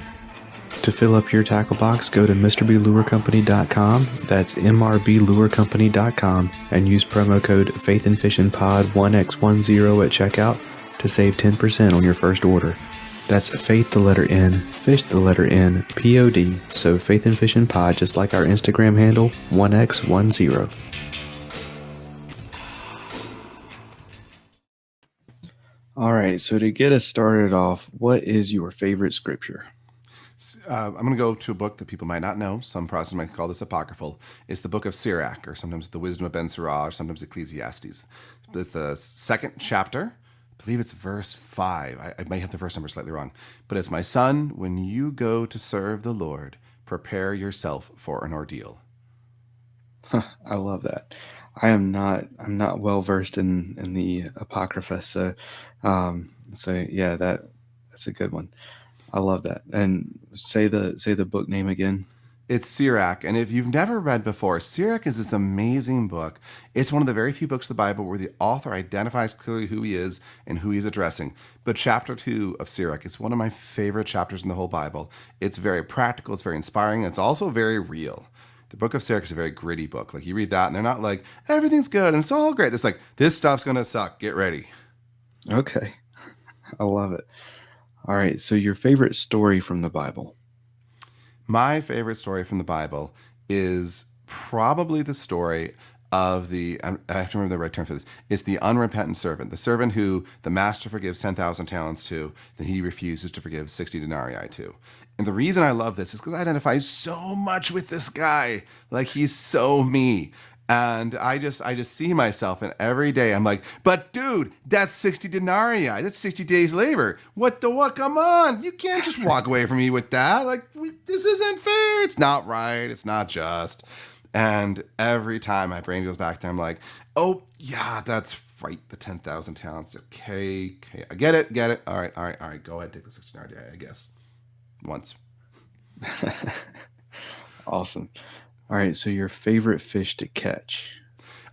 S2: To fill up your tackle box, go to MrBLureCompany.com, that's MRBLureCompany.com, and use promo code faithnfishnpod1x10 at checkout to save 10% on your first order. That's faith the letter N, fish the letter N, POD, so Faith and Fishing Pod, just like our Instagram handle, 1x10. All right, so to get us started off, what is your favorite scripture?
S4: I'm going to go to a book that people might not know. Some Protestants might call this apocryphal. It's the book of Sirach, or sometimes the Wisdom of Ben Sirach, or sometimes Ecclesiastes. It's the second chapter. I believe it's verse 5. I might have the verse number slightly wrong. But it's, "My son, when you go to serve the Lord, prepare yourself for an ordeal."
S2: I love that. I'm not well versed in the Apocrypha, so yeah, that's a good one. I love that. And say the book name again.
S4: It's Sirach, and if you've never read before, Sirach is this amazing book. It's one of the very few books of the Bible where the author identifies clearly who he is and who he's addressing. But chapter 2 of Sirach is one of my favorite chapters in the whole Bible. It's very practical, it's very inspiring, and it's also very real. The book of Sirach is a very gritty book. Like, you read that, and they're not like, everything's good, and it's all great. It's like, this stuff's going to suck. Get ready.
S2: Okay. I love it. All right. So your favorite story from the Bible?
S4: My favorite story from the Bible is probably the story of I have to remember the right term for this. It's the unrepentant servant, the servant who the master forgives 10,000 talents to, then he refuses to forgive 60 denarii to. And the reason I love this is because I identify so much with this guy. Like, he's so me. And I just see myself, and every day I'm like, but dude, that's 60 denarii. That's 60 days labor. What the what? Come on. You can't just walk away from me with that. Like, this isn't fair. It's not right. It's not just. And every time my brain goes back there, I'm like, oh, yeah, that's right. The 10,000 talents. Okay. I get it. All right. Go ahead. Take the 60 denarii, I guess. Once.
S2: Awesome. All right, so your favorite fish to catch?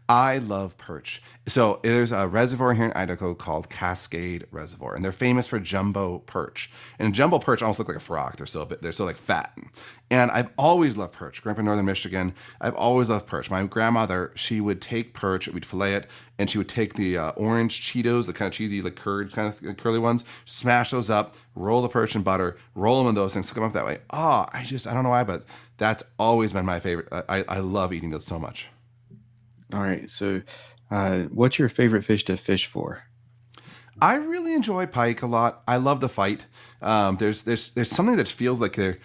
S4: I love perch. So there's a reservoir here in Idaho called Cascade Reservoir, and they're famous for jumbo perch. And jumbo perch almost look like a frog. They're so like fat. And I've always loved perch. Growing up in northern Michigan, I've always loved perch. My grandmother, she would take perch, we'd fillet it, and she would take the orange Cheetos, the kind of cheesy, like curly ones, smash those up, roll the perch in butter, roll them in those things, cook them up that way. Oh, I don't know why, but that's always been my favorite. I love eating those so much.
S2: All right. So, what's your favorite fish to fish for?
S4: I really enjoy pike a lot. I love the fight. There's something that feels like I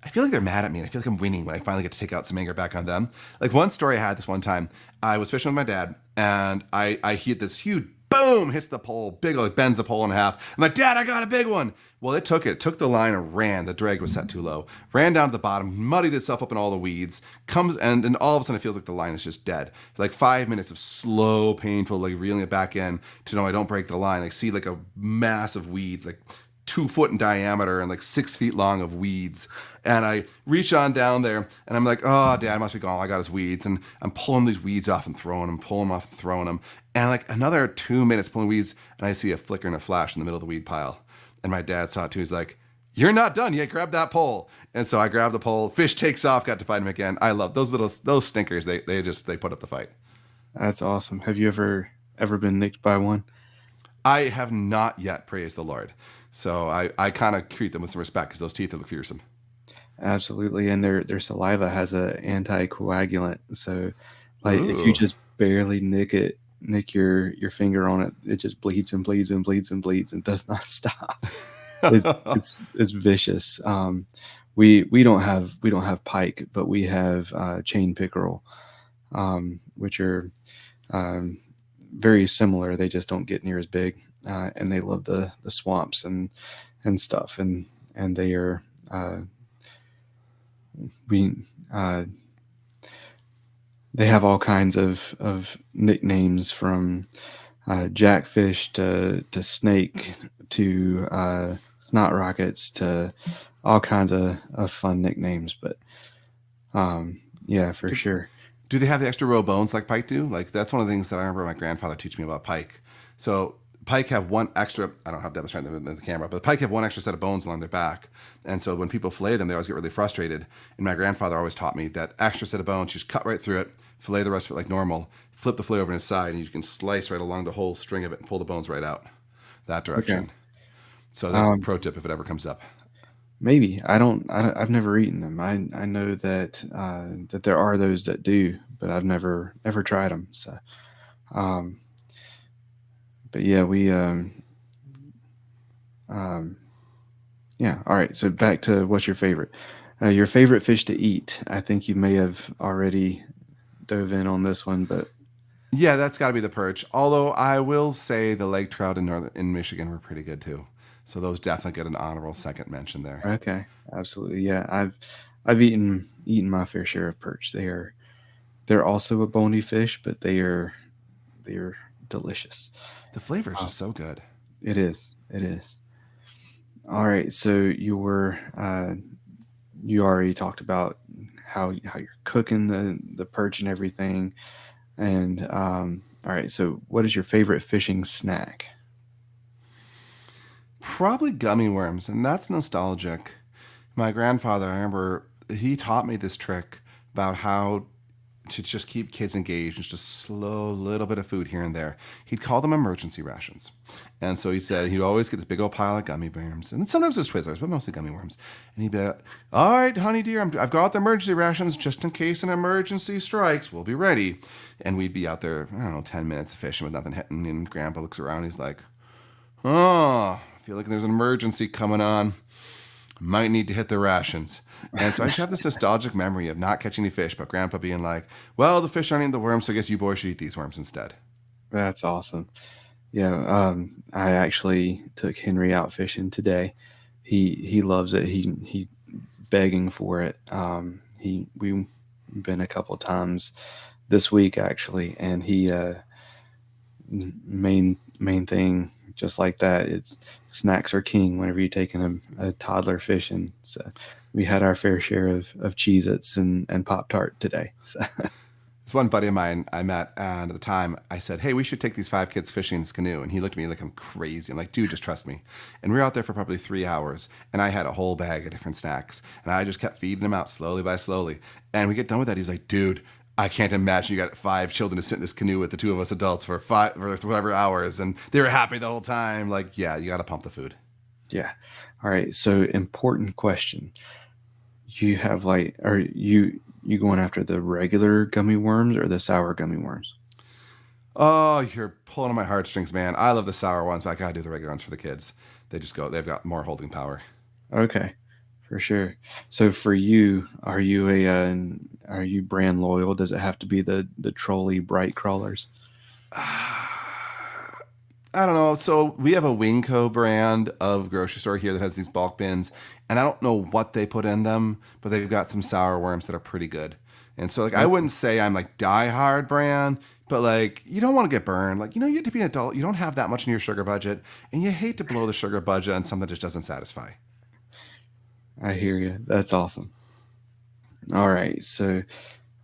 S4: feel like they're mad at me, and I feel like I'm winning when I finally get to take out some anger back on them. Like, one story I had this one time, I was fishing with my dad, and I hit this huge boom, hits the pole, big, like bends the pole in half. I'm like, Dad, I got a big one. Well, it took the line and ran. The drag was set too low. Ran down to the bottom, muddied itself up in all the weeds. Comes and all of a sudden it feels like the line is just dead. Like 5 minutes of slow, painful, like reeling it back in to know I don't break the line. I see like a mass of weeds, like 2 foot in diameter and like 6 feet long of weeds. And I reach on down there and I'm like, oh, Dad must be gone. All I got is weeds. And I'm pulling these weeds off and throwing them, pulling them off and throwing them. And like another 2 minutes pulling weeds, and I see a flicker and a flash in the middle of the weed pile. And my dad saw it too. He's like, you're not done yet. Grab that pole. And so I grab the pole. Fish takes off. Got to fight him again. I love those stinkers. They put up the fight.
S2: That's awesome. Have you ever been nicked by one?
S4: I have not yet, praise the Lord. So I kind of treat them with some respect because those teeth look fearsome.
S2: Absolutely, and their saliva has a anticoagulant. So, like,
S4: Ooh.
S2: if you just barely nick your finger on it, it just bleeds and bleeds and bleeds and bleeds and does not stop. It's vicious. We don't have pike, but we have chain pickerel, which are very similar. They just don't get near as big, and they love the swamps and stuff, and they are they have all kinds of nicknames, from jackfish to snake to snot rockets to all kinds of fun nicknames. But yeah, for sure.
S4: Do they have the extra row of bones like pike do? Like, that's one of the things that I remember my grandfather teaching me about pike. So pike have one extra, I don't have to demonstrate them in the camera, but the pike have one extra set of bones along their back. And so when people fillet them, they always get really frustrated. And my grandfather always taught me that extra set of bones, you just cut right through it, fillet the rest of it like normal, flip the fillet over on its side, and you can slice right along the whole string of it and pull the bones right out that direction. Okay. So that's a pro tip if it ever comes up.
S2: Maybe. I've never eaten them. I know that that there are those that do, but I've never tried them. So, but yeah, we yeah. All right. So back to what's your favorite? Your favorite fish to eat. I think you may have already dove in on this one, but
S4: yeah, that's got to be the perch. Although I will say the lake trout in Michigan were pretty good too. So those definitely get an honorable second mention there.
S2: Okay, absolutely. Yeah, I've eaten my fair share of perch. They're also a bony fish, but they're delicious.
S4: The flavor is just so good.
S2: It is. All right, so you already talked about how you're cooking the perch and everything. And all right, so what is your favorite fishing snack?
S4: Probably gummy worms, and that's nostalgic. My grandfather, I remember, he taught me this trick about how to just keep kids engaged and just slow little bit of food here and there. He'd call them emergency rations. And so he said he'd always get this big old pile of gummy worms. And sometimes it's Twizzlers, but mostly gummy worms. And he'd be like, all right, honey dear, I've got the emergency rations just in case an emergency strikes. We'll be ready. And we'd be out there, I don't know, 10 minutes of fishing with nothing hitting. And Grandpa looks around. He's like, oh, I feel like there's an emergency coming on. Might need to hit the rations. And so I just have this nostalgic memory of not catching any fish, but Grandpa being like, well, the fish aren't eating the worms, so I guess you boys should eat these worms instead.
S2: That's awesome. Yeah, I actually took Henry out fishing today. He loves it. He's begging for it. We've been a couple times this week actually, and he main thing just like that. It's snacks are king whenever you're taking a toddler fishing. So we had our fair share of Cheez-Its and Pop-Tart today. So.
S4: This one buddy of mine I met, and at the time I said, hey, we should take these 5 kids fishing in this canoe. And he looked at me like I'm crazy. I'm like, dude, just trust me. And we were out there for probably 3 hours, and I had a whole bag of different snacks. And I just kept feeding him out slowly by slowly. And we get done with that. He's like, dude, I can't imagine you got 5 children to sit in this canoe with the 2 of us adults for whatever hours. And they were happy the whole time. Like, yeah, you got to pump the food.
S2: Yeah. All right. So important question. You have are you going after the regular gummy worms or the sour gummy worms?
S4: Oh, you're pulling on my heartstrings, man. I love the sour ones, but I gotta do the regular ones for the kids. They've got more holding power.
S2: Okay, for sure. So for you, are you brand loyal? Does it have to be the trolley bright crawlers?
S4: I don't know. So we have a Wingco brand of grocery store here that has these bulk bins, and I don't know what they put in them, but they've got some sour worms that are pretty good. And so, like, I wouldn't say I'm like die hard brand, but like, you don't want to get burned. Like, you have to be an adult. You don't have that much in your sugar budget, and you hate to blow the sugar budget on something that just doesn't satisfy.
S2: I hear you. That's awesome. All right, so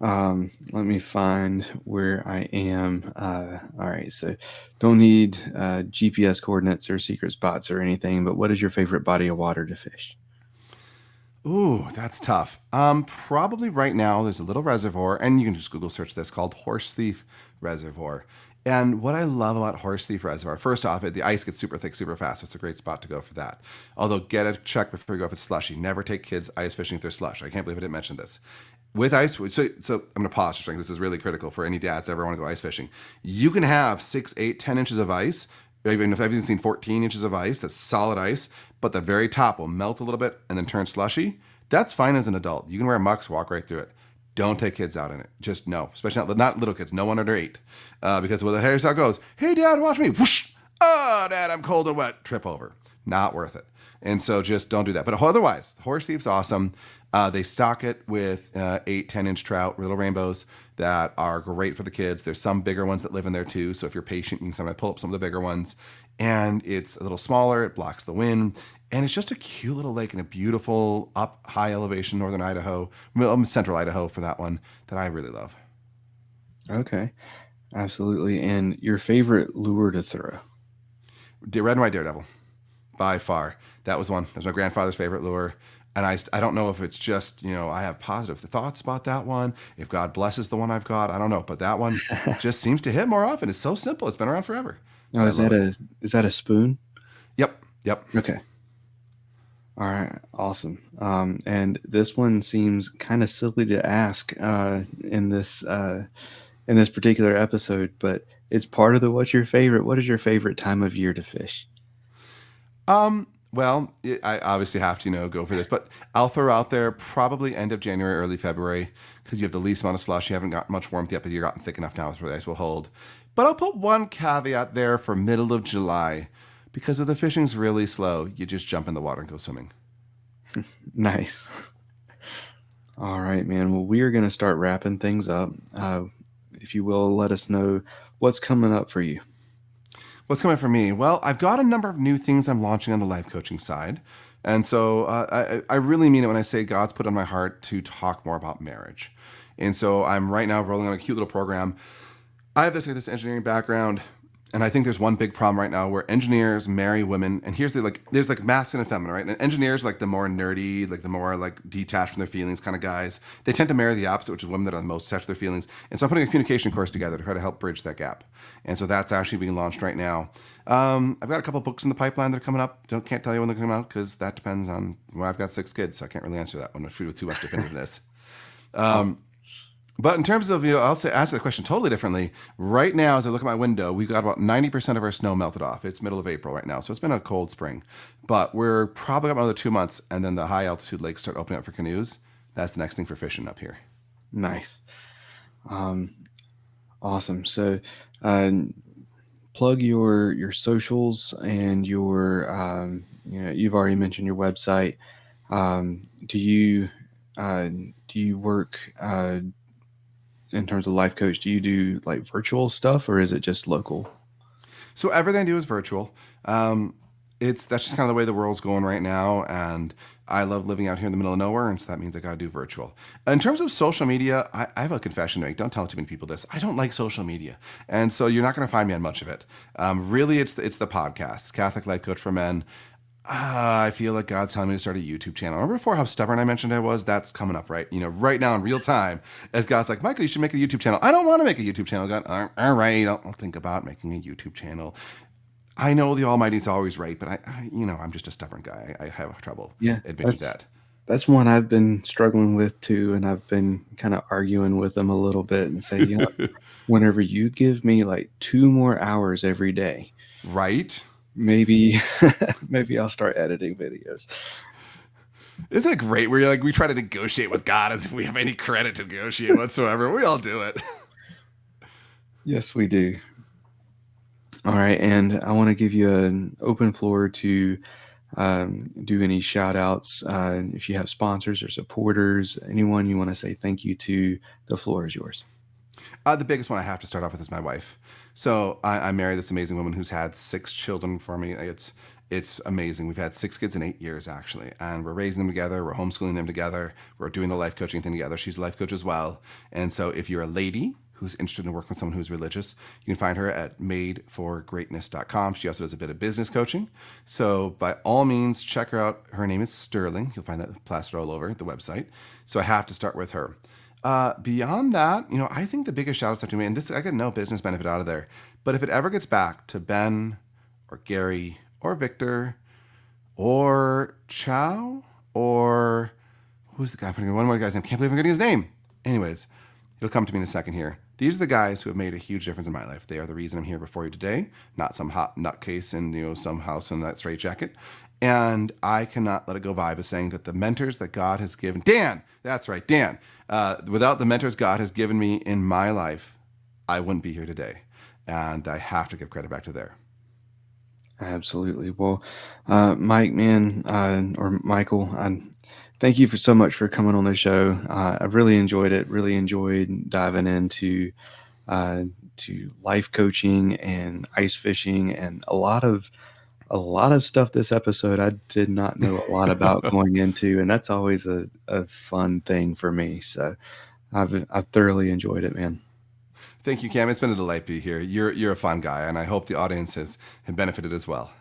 S2: let me find where I am. All right, so don't need GPS coordinates or secret spots or anything, but what is your favorite body of water to fish?
S4: Ooh, that's tough. Probably right now there's a little reservoir, and you can just Google search this, called Horse Thief Reservoir. And what I love about Horse Thief Reservoir, first off, the ice gets super thick, super fast. So it's a great spot to go for that. Although, get a check before you go if it's slushy. Never take kids ice fishing if they're slush. I can't believe I didn't mention this. With ice, so I'm going to pause for a second. This is really critical for any dads that ever want to go ice fishing. You can have 6, 8, 10 inches of ice. Even if I've even seen 14 inches of ice, that's solid ice, but the very top will melt a little bit and then turn slushy. That's fine as an adult. You can wear mucks, walk right through it. Don't take kids out in it. Just no, especially not little kids, no one under 8. Because here's how it goes. Hey, Dad, watch me. Whoosh! Oh, Dad, I'm cold and wet. Trip over. Not worth it. And so just don't do that. But otherwise, Horse Thief's awesome. They stock it with 8, 10-inch trout, little rainbows that are great for the kids. There's some bigger ones that live in there too. So if you're patient, you can sometimes pull up some of the bigger ones. And it's a little smaller. It blocks the wind. And it's just a cute little lake in a beautiful up high elevation, northern Idaho, central Idaho for that one, that I really love.
S2: Okay, absolutely. And your favorite lure to throw?
S4: Red and white daredevil, by far. That was one. That was my grandfather's favorite lure. And I don't know if it's just, I have positive thoughts about that one. If God blesses the one I've got, I don't know. But that one just seems to hit more often. It's so simple. It's been around forever.
S2: Oh, is that a spoon?
S4: Yep.
S2: Okay. All right. Awesome. And this one seems kind of silly to ask in this particular episode, but it's part of what's your favorite? What is your favorite time of year to fish?
S4: Well, I obviously have to, go for this, but I'll throw out there probably end of January, early February, because you have the least amount of slush. You haven't got much warmth yet, but you've gotten thick enough now where the ice will hold. But I'll put one caveat there for middle of July, because if the fishing's really slow, you just jump in the water and go swimming.
S2: Nice. All right, man. Well, we are going to start wrapping things up. If you will, let us know what's coming up for you.
S4: What's coming for me? Well, I've got a number of new things I'm launching on the life coaching side. And so I really mean it when I say God's put on my heart to talk more about marriage. And so I'm right now rolling on a cute little program. I have this engineering background, and I think there's one big problem right now where engineers marry women. And here's there's like masculine and feminine, right? And engineers, like the more nerdy, like the more like detached from their feelings kind of guys, they tend to marry the opposite, which is women that are the most attached to their feelings. And so I'm putting a communication course together to try to help bridge that gap. And so that's actually being launched right now. I've got a couple books in the pipeline that are coming up. Can't tell you when they're coming out because that depends on, well, I've got 6 kids, so I can't really answer that one with too much definitiveness. But in terms of, I'll answer the question totally differently. Right now, as I look at my window, we've got about 90% of our snow melted off. It's middle of April right now, so it's been a cold spring. But we're probably got another 2 months, and then the high altitude lakes start opening up for canoes. That's the next thing for fishing up here.
S2: Nice. Awesome. So plug your socials and your, you've already mentioned your website. Do you work in terms of life coach? Do you do like virtual stuff, or is it just local?
S4: So everything I do is virtual. That's just kind of the way the world's going right now, and I love living out here in the middle of nowhere, and so that means I got to do virtual. In terms of social media, I have a confession to make. Don't tell too many people this. I don't like social media, and so you're not going to find me on much of it. Really, it's the podcast, Catholic Life Coach for Men. I feel like God's telling me to start a YouTube channel. Remember before how stubborn I mentioned I was? That's coming up right now in real time. As God's like, Michael, you should make a YouTube channel. I don't want to make a YouTube channel. God, all right, I'll think about making a YouTube channel. I know the Almighty's always right, but I'm just a stubborn guy. I have trouble admitting that.
S2: That's one I've been struggling with too, and I've been kind of arguing with them a little bit and say, whenever you give me like 2 more hours every day,
S4: right?
S2: Maybe I'll start editing videos.
S4: Isn't it great where we try to negotiate with God as if we have any credit to negotiate whatsoever? We all do it.
S2: Yes, we do. All right. And I want to give you an open floor to do any shout outs. If you have sponsors or supporters, anyone you want to say thank you to, the floor is yours.
S4: The biggest one I have to start off with is my wife. So I married this amazing woman who's had 6 children for me. It's amazing. We've had 6 kids in 8 years, actually. And we're raising them together. We're homeschooling them together. We're doing the life coaching thing together. She's a life coach as well. And so if you're a lady who's interested in working with someone who's religious, you can find her at madeforgreatness.com. She also does a bit of business coaching. So by all means, check her out. Her name is Sterling. You'll find that plastered all over the website. So I have to start with her. Beyond that, I think the biggest shout outs to me, and this, I get no business benefit out of there, but if it ever gets back to Ben or Gary or Victor or Chow or who's the guy? One more guy's name. Can't believe I'm getting his name. Anyways, it'll come to me in a second here. These are the guys who have made a huge difference in my life. They are the reason I'm here before you today, not some hot nutcase in some house in that straitjacket. And I cannot let it go by saying that the mentors that God has given, Dan, that's right, Dan, without the mentors God has given me in my life, I wouldn't be here today. And I have to give credit back to there.
S2: Absolutely. Well, Mike, man, or Michael, thank you so much for coming on the show. I've really enjoyed it. Really enjoyed diving into to life coaching and ice fishing and a lot of stuff this episode I did not know a lot about going into, and that's always a fun thing for me. So I've thoroughly enjoyed it, man.
S4: Thank you, Cam. It's been a delight to be here. You're a fun guy, and I hope the audience has benefited as well.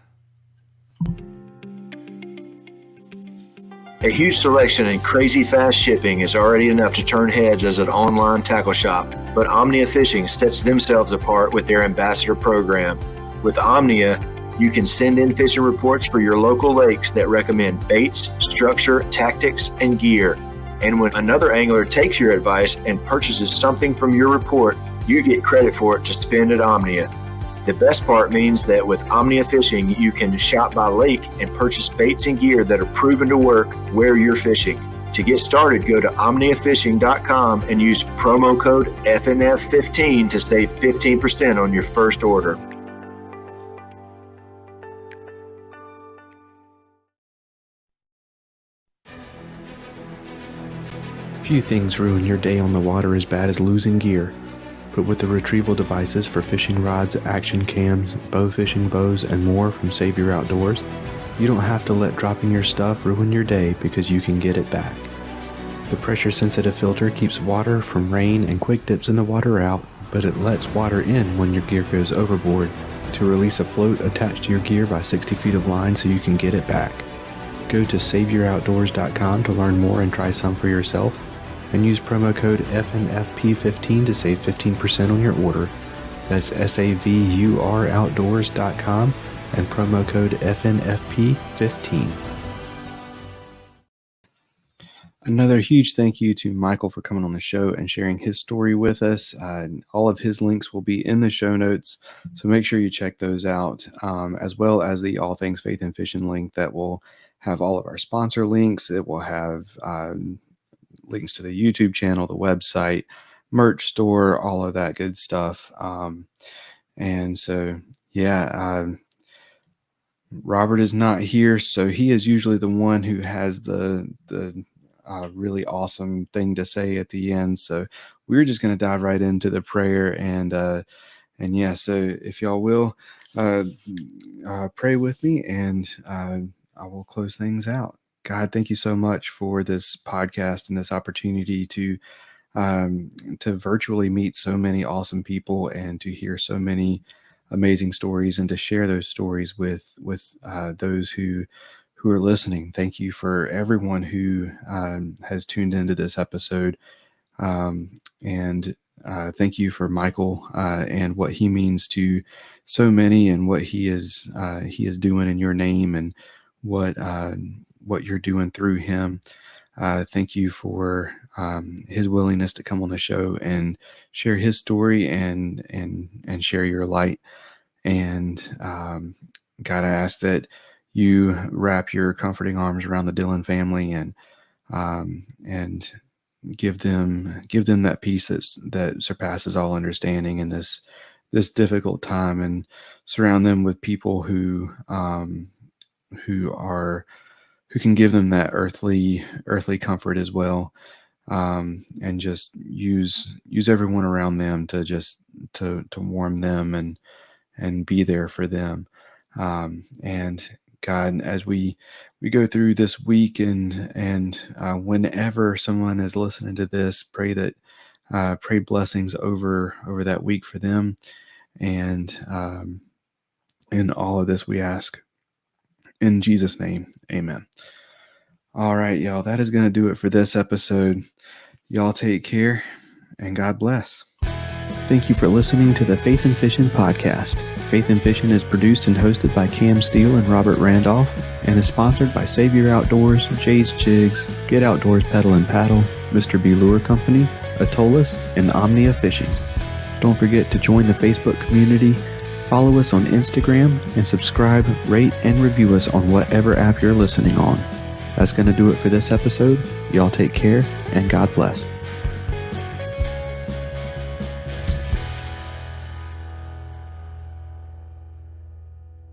S3: A huge selection and crazy fast shipping is already enough to turn heads as an online tackle shop, but Omnia Fishing sets themselves apart with their ambassador program. With Omnia, you can send in fishing reports for your local lakes that recommend baits, structure, tactics, and gear. And when another angler takes your advice and purchases something from your report, you get credit for it to spend at Omnia. The best part means that with Omnia Fishing, you can shop by lake and purchase baits and gear that are proven to work where you're fishing. To get started, go to omniafishing.com and use promo code FNF15 to save 15% on your first order.
S2: Few things ruin your day on the water as bad as losing gear. But with the retrieval devices for fishing rods, action cams, bow fishing bows, and more from Save Your Outdoors, You don't have to let dropping your stuff ruin your day because you can get it back. The pressure-sensitive filter keeps water from rain and quick dips in the water out, but it lets water in when your gear goes overboard to release a float attached to your gear by 60 feet of line so you can get it back. Go to saveyouroutdoors.com to learn more and try some for yourself, and use promo code FNFP15 to save 15% on your order. That's savouroutdoors.com and promo code FNFP15. Another huge thank you to Michael for coming on the show and sharing his story with us. All of his links will be in the show notes, so make sure you check those out, as well as the All Things Faith and Fishing link that will have all of our sponsor links. It will have links to the YouTube channel, the website, merch store, all of that good stuff. And so, Robert is not here, so he is usually the one who has the really awesome thing to say at the end. So we're just going to dive right into the prayer, and so if y'all will pray with me, and I will close things out. God, thank you so much for this podcast and this opportunity to virtually meet so many awesome people and to hear so many amazing stories and to share those stories with those who are listening. Thank you for everyone who has tuned into this episode, and thank you for Michael and what he means to so many, and what he is doing in your name, and what you're doing through him. Thank you for his willingness to come on the show and share his story and share your light. And God, I ask that you wrap your comforting arms around the Dillon family and give them that peace that surpasses all understanding in this difficult time, and surround them with people who can give them that earthly comfort as well, and just use everyone around them to warm them and be there for them. And God, as we go through this week, and whenever someone is listening to this, pray blessings over that week for them, and in all of this we ask in Jesus' name, amen. All right, y'all, that is going to do it for this episode. Y'all take care, and God bless. Thank you for listening to the Faith and Fishing podcast. Faith and Fishing is produced and hosted by Cam Steele and Robert Randolph, and is sponsored by Save Your Outdoors, Jay's Jigs, Get Outdoors Pedal and Paddle, Mr. B Lure Company, Atollas, and Omnia Fishing. Don't forget to join the Facebook community, follow us on Instagram, and subscribe, rate, and review us on whatever app you're listening on. That's going to do it for this episode. Y'all take care, and God bless.